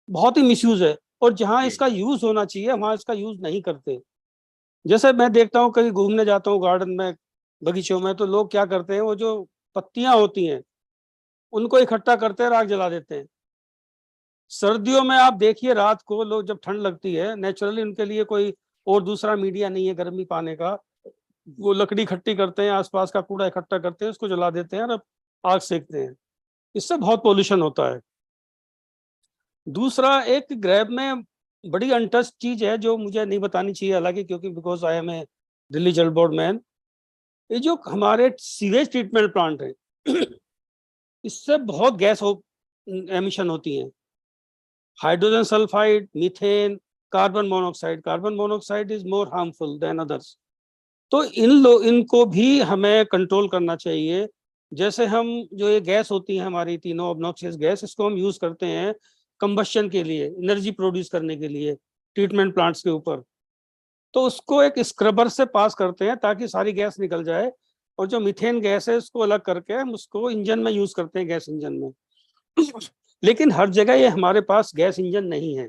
बहुत ही मिसयूज है, और जहाँ इसका यूज होना चाहिए वहां इसका यूज नहीं करते। जैसे मैं देखता हूँ, कहीं घूमने जाता हूँ गार्डन में, बगीचों में, तो लोग क्या करते हैं, वो जो पत्तियां होती हैं उनको इकट्ठा करते हैं और आग जला देते हैं। सर्दियों में आप देखिए, रात को लोग जब ठंड लगती है, नेचुरली उनके लिए कोई और दूसरा मीडिया नहीं है गर्मी पाने का, वो लकड़ी इकट्ठी करते हैं, आसपास का कूड़ा इकट्ठा करते हैं, उसको जला देते हैं और आग सेकते हैं। इससे बहुत पोल्यूशन होता है। दूसरा, एक ग्रैब में बड़ी अनटच्ड चीज है जो मुझे नहीं बतानी चाहिए हालांकि, क्योंकि because I am a Delhi Jal board man, ये जो हमारे सीवेज ट्रीटमेंट प्लांट है, इससे बहुत गैस एमिशन होती हैं, hydrogen sulphide, methane, carbon monoxide. Carbon monoxide is more harmful than others. तो इनको भी हमें कंट्रोल करना चाहिए। जैसे हम जो ये गैस होती है हमारी तीनों ऑब्नॉक्सियस गैस, इसको हम यूज करते हैं कंबशन के लिए, एनर्जी प्रोड्यूस करने के लिए ट्रीटमेंट प्लांट्स के ऊपर, तो उसको एक स्क्रबर से पास करते हैं ताकि सारी गैस निकल जाए, और जो मीथेन गैस है उसको अलग करके हम उसको इंजन में यूज करते हैं, गैस इंजन में। लेकिन हर जगह ये हमारे पास गैस इंजन नहीं है।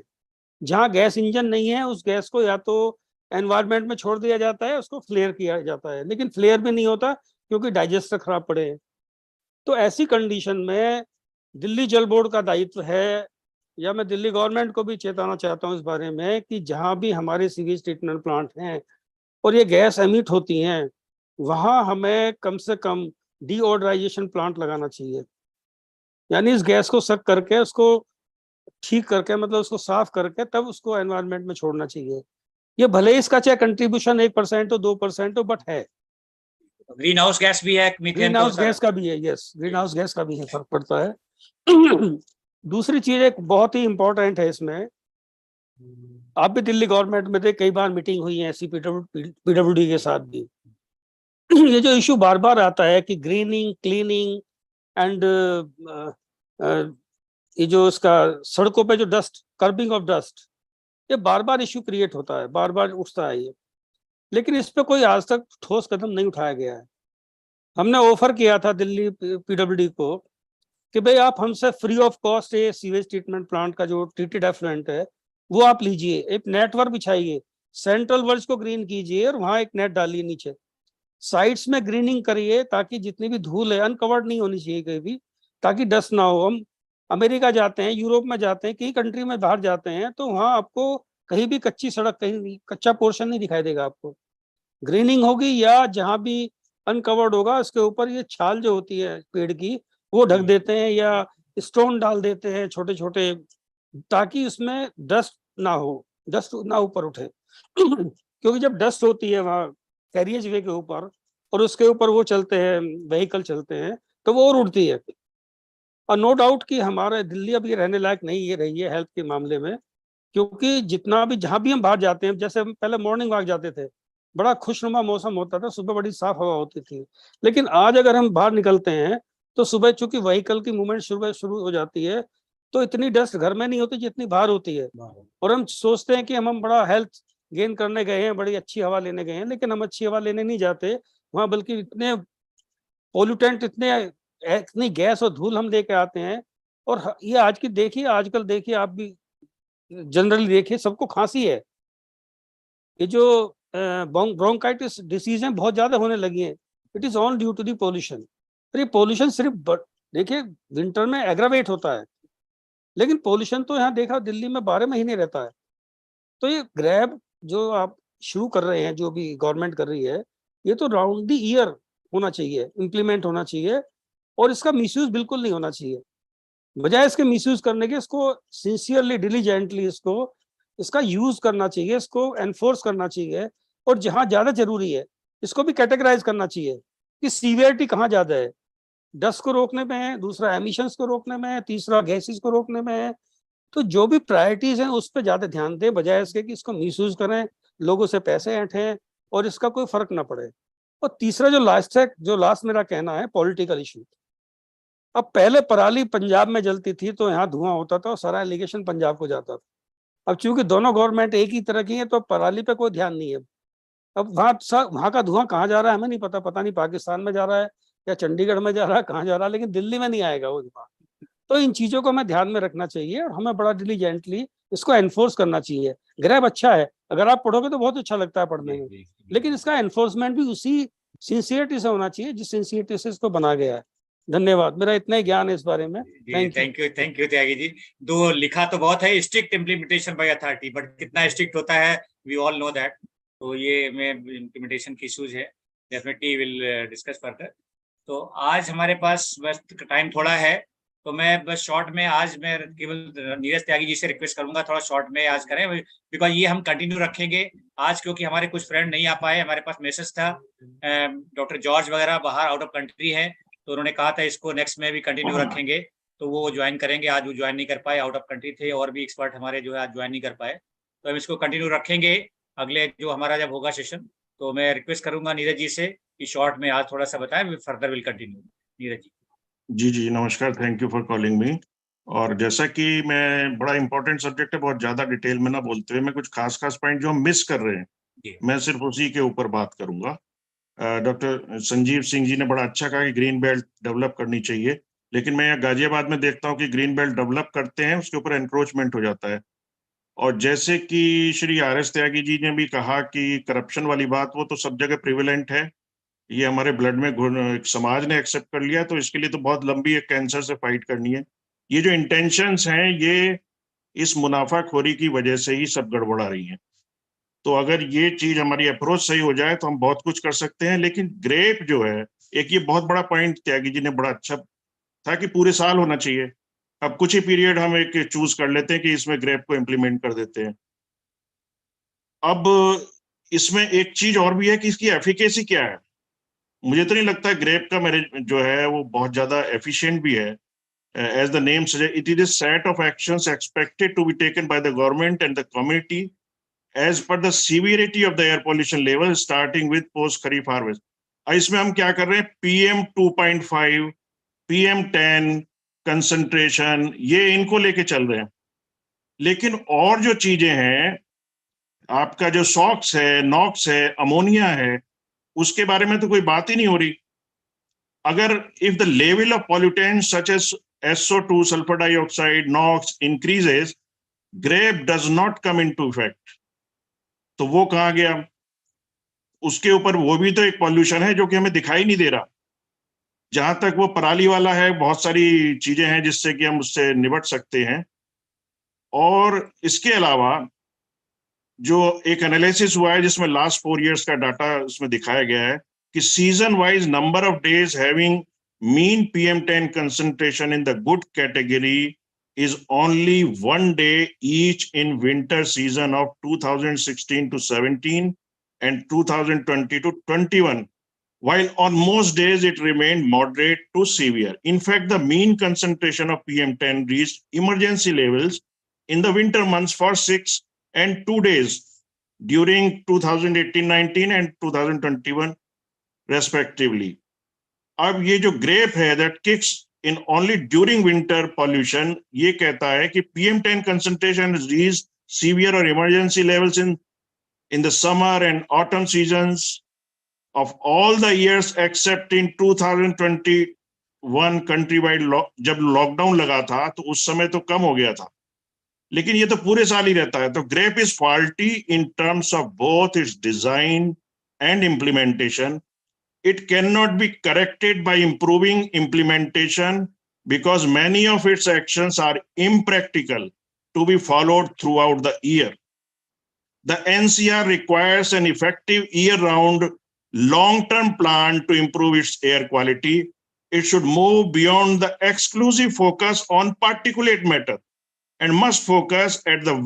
जहाँ गैस इंजन नहीं है, उस गैस को या तो एनवायरनमेंट में छोड़ दिया जाता है, उसको फ्लेयर किया जाता है, लेकिन फ्लेयर भी नहीं होता क्योंकि डाइजेस्टर खराब पड़े हैं। तो ऐसी कंडीशन में दिल्ली जल बोर्ड का दायित्व है, या मैं दिल्ली गवर्नमेंट को भी चेताना चाहता हूँ इस बारे में, कि जहाँ भी हमारे सीवेज ट्रीटमेंट प्लांट हैं और ये गैस एमिट होती हैं, वहाँ हमें कम से कम डीओडराइजेशन प्लांट लगाना चाहिए। यानी इस गैस को सक करके उसको ठीक करके, मतलब उसको साफ करके तब उसको एनवायरनमेंट में छोड़ना चाहिए। ये भले ही इसका चाहे कंट्रीब्यूशन 1% हो 2% हो, बट है। ग्रीन हाउस गैस भी है, मीथेन ग्रीन तो हाउस सारा। गैस का भी है, यस, ग्रीन हाउस गैस का भी है, फर्क पड़ता है। दूसरी चीज एक बहुत ही इंपॉर्टेंट है इसमें, आप भी दिल्ली गवर्नमेंट में थे, कई बार मीटिंग हुई है ऐसी पीडब्ल्यूडी के साथ भी। ये जो इशू बार बार आता है कि ग्रीनिंग, क्लीनिंग एंड ये जो इसका सड़कों पे जो डस्ट, कर्बिंग ऑफ डस्ट, ये बार बार इशू क्रिएट होता है, बार बार उठता है ये, लेकिन इस पे कोई आज तक ठोस कदम नहीं उठाया गया है। हमने ऑफर किया था दिल्ली पीडब्ल्यूडी को कि भाई आप हमसे फ्री ऑफ कॉस्ट ये सीवेज ट्रीटमेंट प्लांट का जो ट्रीटेड एफ्लुएंट है वो आप लीजिए, एक नेटवर्क बिछाइए, सेंट्रल वर्ल्ड को ग्रीन कीजिए और वहां एक नेट डालिए नीचे, साइड्स में ग्रीनिंग करिए, ताकि जितनी भी धूल है अनकवर्ड नहीं होनी चाहिए कहीं भी, ताकि डस्ट ना हो। हम अमेरिका जाते हैं, यूरोप में जाते हैं, कई कंट्री में बाहर जाते हैं, तो वहां आपको कहीं भी कच्ची सड़क, कहीं कच्चा पोर्शन नहीं दिखाई देगा आपको। ग्रीनिंग होगी या जहां भी अनकवर्ड होगा उसके ऊपर ये छाल जो होती है पेड़ की वो ढक देते हैं, या स्टोन डाल देते हैं छोटे छोटे, ताकि उसमें डस्ट ना हो, डस्ट ना ऊपर उठे। क्योंकि जब डस्ट होती है वहाँ कैरियज वे के ऊपर और उसके ऊपर वो चलते हैं, व्हीकल चलते हैं, तो वो और उड़ती है। और नो डाउट कि हमारे दिल्ली अब ये रहने लायक नहीं है रही है हेल्थ के मामले में, क्योंकि जितना भी, जहां भी हम बाहर जाते हैं, जैसे हम पहले मॉर्निंग वॉक जाते थे, बड़ा खुशनुमा मौसम होता था, सुबह बड़ी साफ हवा होती थी, लेकिन आज अगर हम बाहर निकलते हैं तो सुबह चूंकि व्हीकल की मूवमेंट शुरू हो जाती है, तो इतनी डस्ट घर में नहीं होती जितनी बाहर होती है। और हम सोचते हैं कि हम बड़ा हेल्थ गेन करने गए हैं, बड़ी अच्छी हवा लेने गए हैं, लेकिन हम अच्छी हवा लेने नहीं जाते वहां, बल्कि इतने पोल्यूटेंट, इतनी गैस और धूल हम लेके आते हैं। और ये आज की देखिए, आजकल देखिए, आप भी जनरली देखिए, सबको खांसी है। ये जो ब्रोंकाइटिस डिसीज हैं बहुत ज्यादा होने लगी हैं, it is all due to the pollution. ये पोल्यूशन सिर्फ देखिए विंटर में एग्रावेट होता है, लेकिन पोल्यूशन तो यहाँ देखा दिल्ली में 12 महीने रहता है। तो ये ग्रैब जो आप शुरू कर रहे हैं, जो भी गवर्नमेंट कर रही है, ये तो राउंड द ईयर होना चाहिए, इम्प्लीमेंट होना चाहिए, और इसका मिसयूज बिल्कुल नहीं होना चाहिए। बजाय इसके मिसयूज करने के, इसको सिंसियरली, डिलीजेंटली इसका यूज करना चाहिए, इसको एनफोर्स करना चाहिए, और जहां ज्यादा जरूरी है इसको भी कैटेगराइज करना चाहिए कि सीवियरिटी कहाँ ज्यादा है, डस्ट को रोकने में है, दूसरा एमिशंस को रोकने में है, तीसरा गैसेस को रोकने में है। तो जो भी प्रायोरिटीज हैं उस पर ज्यादा ध्यान दें, बजाय इसके कि इसको मिसयूज करें, लोगों से पैसे ऐंठें और इसका कोई फर्क ना पड़े। और तीसरा जो लास्ट मेरा कहना है, पॉलिटिकल इशू। अब पहले पराली पंजाब में जलती थी तो यहाँ धुआं होता था और सारा एलिगेशन पंजाब को जाता था। अब चूंकि दोनों गवर्नमेंट एक ही तरह की है तो पराली पे कोई ध्यान नहीं है। अब वहां का धुआं कहाँ जा रहा है हमें नहीं पता, पता नहीं पाकिस्तान में जा रहा है या चंडीगढ़ में जा रहा है, कहाँ जा रहा है, लेकिन दिल्ली में नहीं आएगा वो धुआं। तो इन चीजों को हमें ध्यान में रखना चाहिए और हमें बड़ा डिलीजेंटली इसको एनफोर्स करना चाहिए। ग्रैब अच्छा है, अगर आप पढ़ोगे तो बहुत अच्छा लगता है पढ़ने में, लेकिन इसका एनफोर्समेंट भी उसी सिंसियरिटी से होना चाहिए जिस सिंसियरिटी से इसको बना गया है। धन्यवाद, मेरा इतना ही ज्ञान है इस बारे में। Thank you Tyagi ji. दो लिखा तो बहुत है, strict implementation by authority, but कितना स्ट्रिक्ट होता है वी ऑल नो दैट। तो ये में इम्प्लीमेंटेशन की इश्यूज है, डेफिनेटली विल डिस्कस फर्दर। तो आज हमारे पास बस टाइम थोड़ा है, तो मैं बस शॉर्ट में आज मैं केवल नीरज त्यागी जी से रिक्वेस्ट करूंगा थोड़ा शॉर्ट में आज करें, बिकॉज ये हम कंटिन्यू रखेंगे आज, क्योंकि हमारे कुछ फ्रेंड नहीं आ पाए। हमारे पास मैसेज था, डॉक्टर जॉर्ज वगैरह बाहर आउट ऑफ कंट्री है, तो उन्होंने कहा था इसको नेक्स्ट में भी कंटिन्यू रखेंगे, तो वो ज्वाइन करेंगे। आज वो ज्वाइन नहीं कर पाए, आउट ऑफ कंट्री थे, और भी एक्सपर्ट हमारे जो है आज ज्वाइन नहीं कर पाए, तो हम इसको कंटिन्यू रखेंगे अगले जो हमारा जब होगा सेशन। तो मैं रिक्वेस्ट करूंगा नीरज जी से कि शॉर्ट में आज थोड़ा सा बताएं, further will continue. Neeraj ji. जी नमस्कार, thank you for calling me. और जैसा कि मैं, बड़ा इंपॉर्टेंट सब्जेक्ट है, बहुत ज्यादा डिटेल में ना बोलते हुए मैं कुछ खास पॉइंट जो हम मिस कर रहे हैं मैं सिर्फ उसी के ऊपर बात करूंगा। डॉक्टर संजीव सिंह जी ने बड़ा अच्छा कहा कि ग्रीन बेल्ट डेवलप करनी चाहिए, लेकिन मैं गाजियाबाद में देखता हूँ कि ग्रीन बेल्ट डेवलप करते हैं उसके ऊपर एनक्रोचमेंट हो जाता है। और जैसे कि श्री RS त्यागी जी ने भी कहा कि करप्शन वाली बात, वो तो सब जगह प्रिवेलेंट है, ये हमारे ब्लड में समाज ने एक्सेप्ट कर लिया, तो इसके लिए तो बहुत लंबी एक कैंसर से फाइट करनी है। ये जो इंटेंशंस हैं ये इस मुनाफाखोरी की वजह से ही सब गड़बड़ा रही हैं। तो अगर ये चीज, हमारी अप्रोच सही हो जाए तो हम बहुत कुछ कर सकते हैं। लेकिन ग्रेप जो है, एक ये बहुत बड़ा पॉइंट त्यागी जी ने बड़ा अच्छा था कि पूरे साल होना चाहिए। अब कुछ ही पीरियड हम एक चूज कर लेते हैं कि इसमें ग्रेप को इम्प्लीमेंट कर देते हैं। अब इसमें एक चीज और भी है कि इसकी एफिकेसी क्या है। मुझे तो नहीं लगता ग्रेप का मेरे जो है वो बहुत ज्यादा एफिशिएंट भी है। As the name suggest, it is a set of actions expected to be taken by the government and the community as per the severity of the air pollution level starting with post kharif harvest. इसमें हम क्या कर रहे हैं, PM 2.5, PM 10 concentration, ये इनको लेके चल रहे हैं। लेकिन और जो चीजें हैं, आपका जो सॉक्स है, नॉक्स है, अमोनिया है, उसके बारे में तो कोई बात ही नहीं हो रही। अगर if the level of pollutants such as SO2, sulphur dioxide, NOx increases, GRAP does not come into effect. तो वो कहाँ गया? उसके ऊपर वो भी तो एक पॉल्यूशन है जो कि हमें दिखाई नहीं दे रहा। जहां तक वो पराली वाला है, बहुत सारी चीजें हैं जिससे कि हम उससे निपट सकते हैं। और इसके अलावा जो एक एनालिसिस हुआ है जिसमें लास्ट 4 years का डाटा उसमें दिखाया गया है कि season wise number of days having mean PM10 concentration in the good category is only 1 day each in winter season of 2016 to 17 and 2020 to 21, while on most days it remained moderate to severe. In fact, the mean concentration of PM10 reached emergency levels in the winter months for 6 and 2 days during 2018-19 and 2021 respectively. अब ये जो grep है that kicks in only during winter pollution, ये कहता है कि PM10 concentration is reached severe or emergency levels in the summer and autumn seasons of all the years except in 2021 countrywide जब lockdown लगा था तो उस समय तो कम हो गया था, लेकिन ये तो पूरे साल ही रहता है। तो grape is faulty in terms of both it's design and implementation. It cannot be corrected by improving implementation because many of its actions are impractical to be followed throughout the year. The NCR requires an effective year-round long-term plan to improve its air quality. It should move beyond the exclusive focus on particulate matter and must focus at the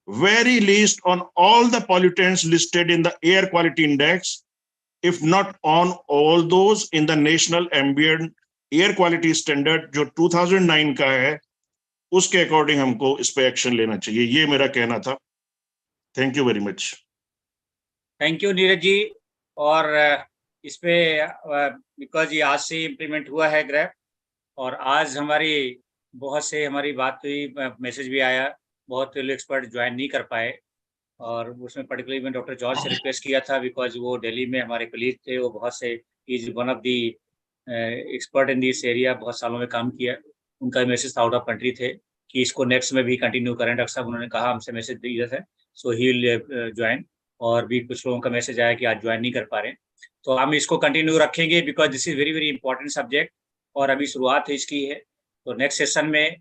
very least on all the pollutants listed in the air quality index, if not on all those in the national ambient air quality standard जो 2009 का है, उसके according हमको इस पे action लेना चाहिए। ये मेरा कहना था। Thank you very much. Thank you Neeraj ji. और इस पे बिकॉज ये आज से इम्प्लीमेंट हुआ है ग्रेप, और आज बहुत से हमारी बात हुई, मैसेज भी आया, बहुत एक्सपर्ट ज्वाइन नहीं कर पाए, और उसमें पर्टिकुलरली मैं डॉक्टर जॉर्ज से रिक्वेस्ट किया था बिकॉज वो दिल्ली में हमारे कलीग थे, वो बहुत से is one of the expert in this area, बहुत सालों में काम किया। उनका मैसेज आउट ऑफ कंट्री थे कि इसको नेक्स्ट में भी कंटिन्यू करें डॉक्टर साहब, उन्होंने कहा हमसे मैसेज दिया था, सो ही विल ज्वाइन। और भी कुछ लोगों का मैसेज आया कि आज ज्वाइन नहीं कर पा रहे, तो हम इसको कंटिन्यू रखेंगे because this is very very important subject, और अभी शुरुआत है इसकी है। तो नेक्स्ट सेशन में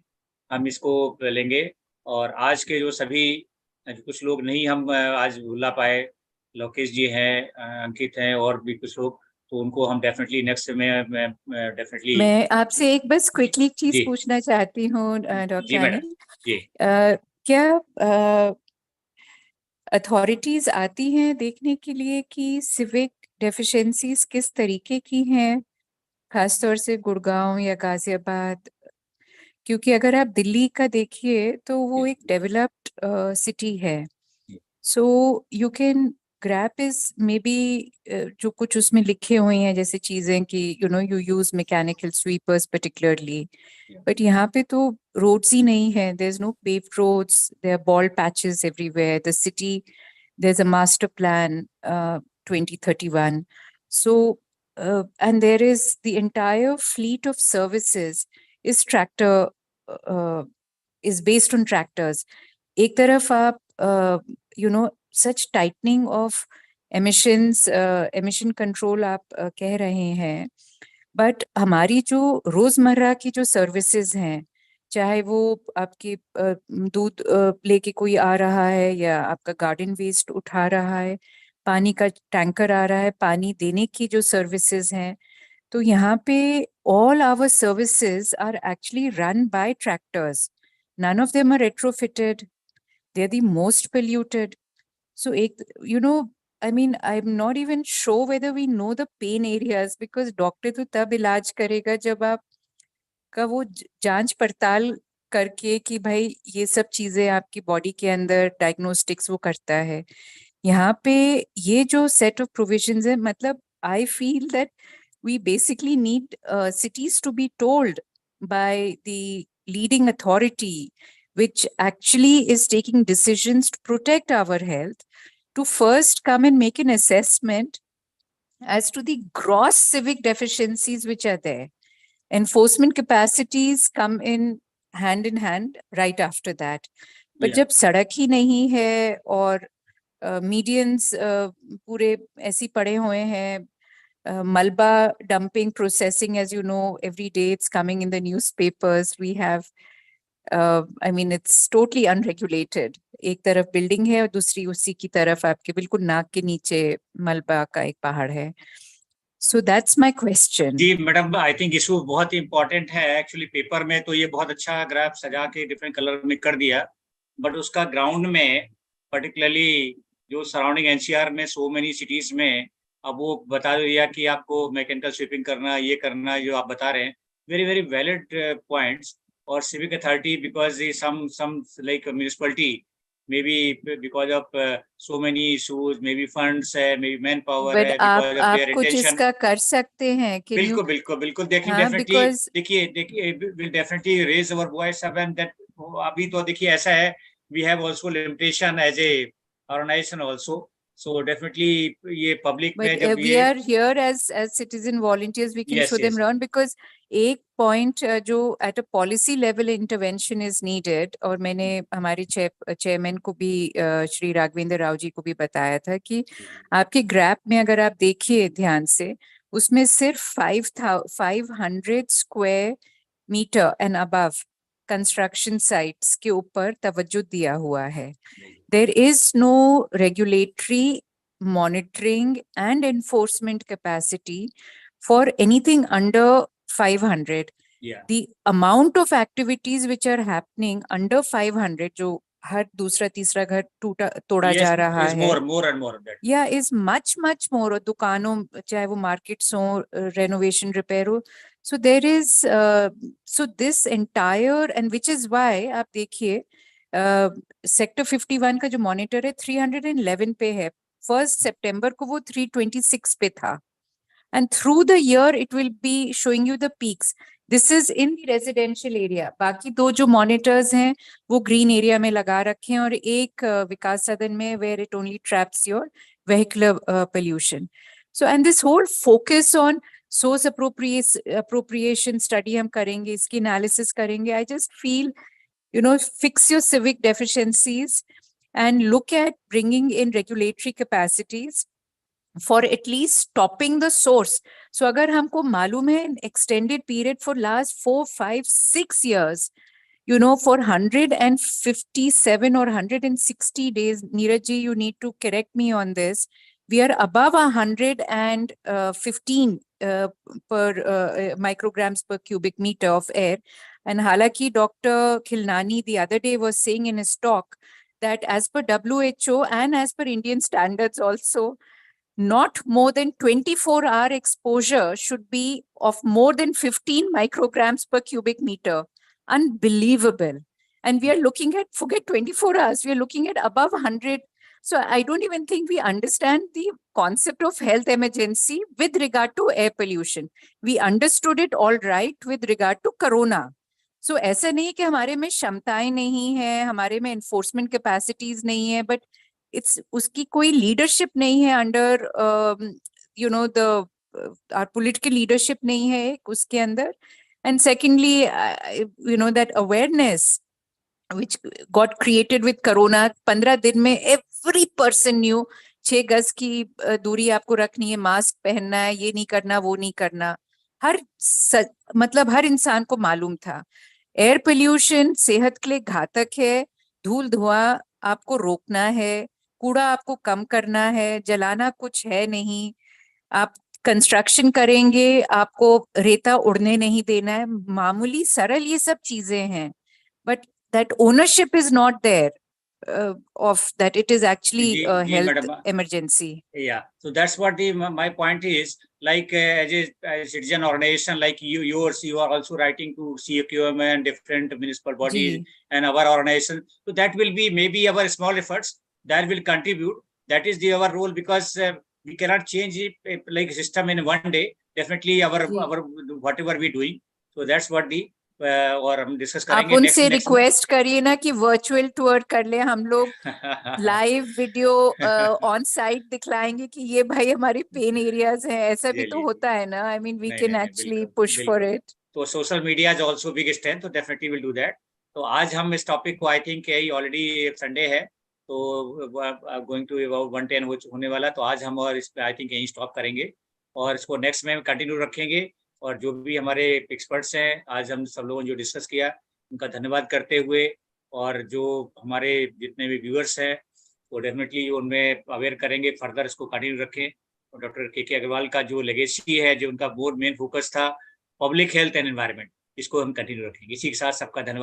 हम इसको लेंगे। और आज के जो सभी कुछ लोग नहीं हम आज बुला पाए, लोकेश जी हैं, अंकित हैं, और भी कुछ लोग, तो उनको हम डेफिनेटली नेक्स्ट में डेफिनेटली। मैं आपसे एक बस क्विकली चीज पूछना चाहती हूँ डॉक्टर अनिल जी, क्या अथॉरिटीज आती हैं देखने के लिए कि सिविक डेफिशिएंसीज किस तरीके की हैं, खासतौर से गुड़गांव या गाजियाबाद? क्योंकि अगर आप दिल्ली का देखिए तो वो एक डेवलप्ड सिटी है, so you can GRAP is may be जो कुछ उसमें लिखे हुए हैं जैसे चीजें कि you use mechanical sweepers particularly, but यहाँ पे तो रोड्स ही नहीं है, there is no paved roads, there are bald patches everywhere, the city there's a master plan 2031, so and there is the entire fleet of services is is based on tractors. एक तरफ आप such tightening of emissions emission control आप कह रहे हैं, but हमारी जो रोजमर्रा की जो सर्विसेज हैं, चाहे वो आपकी दूध लेके कोई आ रहा है या आपका गार्डन वेस्ट उठा रहा है, पानी का टैंकर आ रहा है, पानी देने की जो सर्विसेज हैं, तो यहाँ पे all our services are actually run by tractors. None of them are retrofitted. They're the most polluted. So, I mean, I'm not even sure whether we know the pain areas, because doctor तो तब इलाज करेगा जब आप का वो जांच पड़ताल करके कि भाई ये सब चीजें आपकी बॉडी के अंदर डायग्नोस्टिक्स वो करता है। यहाँ पे ये जो सेट ऑफ प्रोविजंस है, मतलब I feel that we basically need cities to be told by the leading authority, which actually is taking decisions to protect our health, to first come and make an assessment as to the gross civic deficiencies which are there. Enforcement capacities come in hand right after that. But जब सड़क ही नहीं है और medians पूरे ऐसी पड़े हुए हैं, Malba dumping, processing, as you know, every day it's coming in the newspapers. We have, I mean, it's totally unregulated. एक तरफ बिल्डिंग है और दूसरी उसी की तरफ आपके बिल्कुल नाक के नीचे मलबा का एक पहाड़ है. So that's my question. जी मैडम, आई थिंक इशू बहुत इंपॉर्टेंट है. एक्चुअली पेपर में तो ये बहुत अच्छा ग्राफ सजा के डिफरेंट कलर में कर दिया, बट उसका ग्राउंड में पर्टिकुलरली जो सराउंडिंग एनसीआर में सो मेनी सिटीज में अब वो बता दिया कि आपको मैकेनिकल स्वीपिंग करना, ये करना जो आप बता रहे हैं, वेरी वेरी वैलिड पॉइंट्स. और civic authority, because some like municipality, maybe because of so many issues, maybe funds है, maybe manpower है, because of their कुछ attention. इसका कर सकते हैं. बिल्कुल बिल्कुल बिल्कुल. देखिए will definitely raise our voice up, and that अभी तो देखिए ऐसा है, we have also limitation as a organization also. So definitely ये public में जब we are here as citizen volunteers, we can show them around, because एक point जो at a policy level intervention is needed, और मैंने हमारे chairman को भी श्री राघवेंद्र राव जी को भी बताया था कि आपके ग्राफ में अगर आप देखिए ध्यान से, उसमें सिर्फ 500 square metre and above construction sites के ऊपर तवज्जो दिया हुआ है. There is no regulatory monitoring and enforcement capacity for anything under 500. Yeah. The amount of activities which are happening under 500, जो हर दूसरा तीसरा घर तोड़ा जा रहा है, more and more of that. Yeah, is much more. दुकानों, चाहे वो मार्केट्स हो, renovation, repair हो. So there is so this entire, and which is why आप देखिए सेक्टर 51 का जो मॉनिटर है 311 पे है. 1 सितंबर को वो 326 पे था. And through the year it will be showing you the peaks. This is in the residential area. बाकी दो जो monitors हैं वो green area में लगा रखे हैं, और एक विकास सदन में where it only traps your vehicular pollution. So, and this whole focus on source appropriation study हम करेंगे, इसकी analysis करेंगे. I just feel, fix your civic deficiencies and look at bringing in regulatory capacities for at least stopping the source. So अगर हमको मालूम है extended period for last 4, 5, 6 years, for 157 or 160 days, Neeraj ji, you need to correct me on this, we are above 115 per micrograms per cubic meter of air. And halaki Dr. Khilnani the other day was saying in his talk that as per WHO and as per Indian standards also, not more than 24-hour exposure should be of more than 15 micrograms per cubic meter. Unbelievable. And we are looking at, forget 24 hours, we are looking at above 100. So I don't even think we understand the concept of health emergency with regard to air pollution. We understood it all right with regard to corona. So ऐसा नहीं कि हमारे में क्षमताएं नहीं है, हमारे में enforcement capacities नहीं है, but it's उसकी कोई leadership नहीं है under the our political leadership नहीं है उसके अंदर. And secondly, that awareness which got created with corona, 15 दिन में every person knew 6 गज की दूरी आपको रखनी है, मास्क पहनना है, ये नहीं करना, वो नहीं करना. मतलब हर इंसान को मालूम था. एयर पोल्यूशन सेहत के लिए घातक है, धूल धुआं आपको रोकना है, कूड़ा आपको कम करना है, जलाना कुछ है नहीं, आप कंस्ट्रक्शन करेंगे, आपको रेता उड़ने नहीं देना है, मामूली सरल ये सब चीजें हैं, but that ownership is not there of that it is actually a health emergency. Yeah, so that's what my point is, like as a citizen organization like yours, you are also writing to CQM and different municipal bodies and our organization, so that will be maybe our small efforts that will contribute. That is our role, because we cannot change it like system in one day. Definitely our whatever we doing, so that's what the और हम discuss करेंगे। आप उनसे request करिए ना कि virtual tour कर ले, हम लोग लाइव वीडियो ऑन साइट दिखलाएंगे कि ये भाई हमारे पेन एरियाज हैं, ऐसा भी तो होता है ना। I mean we can actually push for it. तो social media is also big strength, तो डेफिनेटली विल डू दैट। तो आज हम इस टॉपिक को, आई थिंक ऑलरेडी संडे है तो गोइंग टू अबाउट 110 होने वाला, तो आज हम और इस पे आई थिंक यहीं स्टॉप करेंगे और इसको नेक्स्ट में कंटिन्यू रखेंगे। और जो भी हमारे एक्सपर्ट्स हैं, आज हम सब लोगों ने जो डिस्कस किया उनका धन्यवाद करते हुए, और जो हमारे जितने भी व्यूअर्स हैं वो डेफिनेटली उनमें अवेयर करेंगे, फर्दर इसको कंटिन्यू रखें। और डॉक्टर के अग्रवाल का जो लेगेसी है, जो उनका बहुत मेन फोकस था पब्लिक हेल्थ एंड एनवायरनमेंट, इसको हम कंटिन्यू रखेंगे। इसी के साथ सबका धन्यवाद।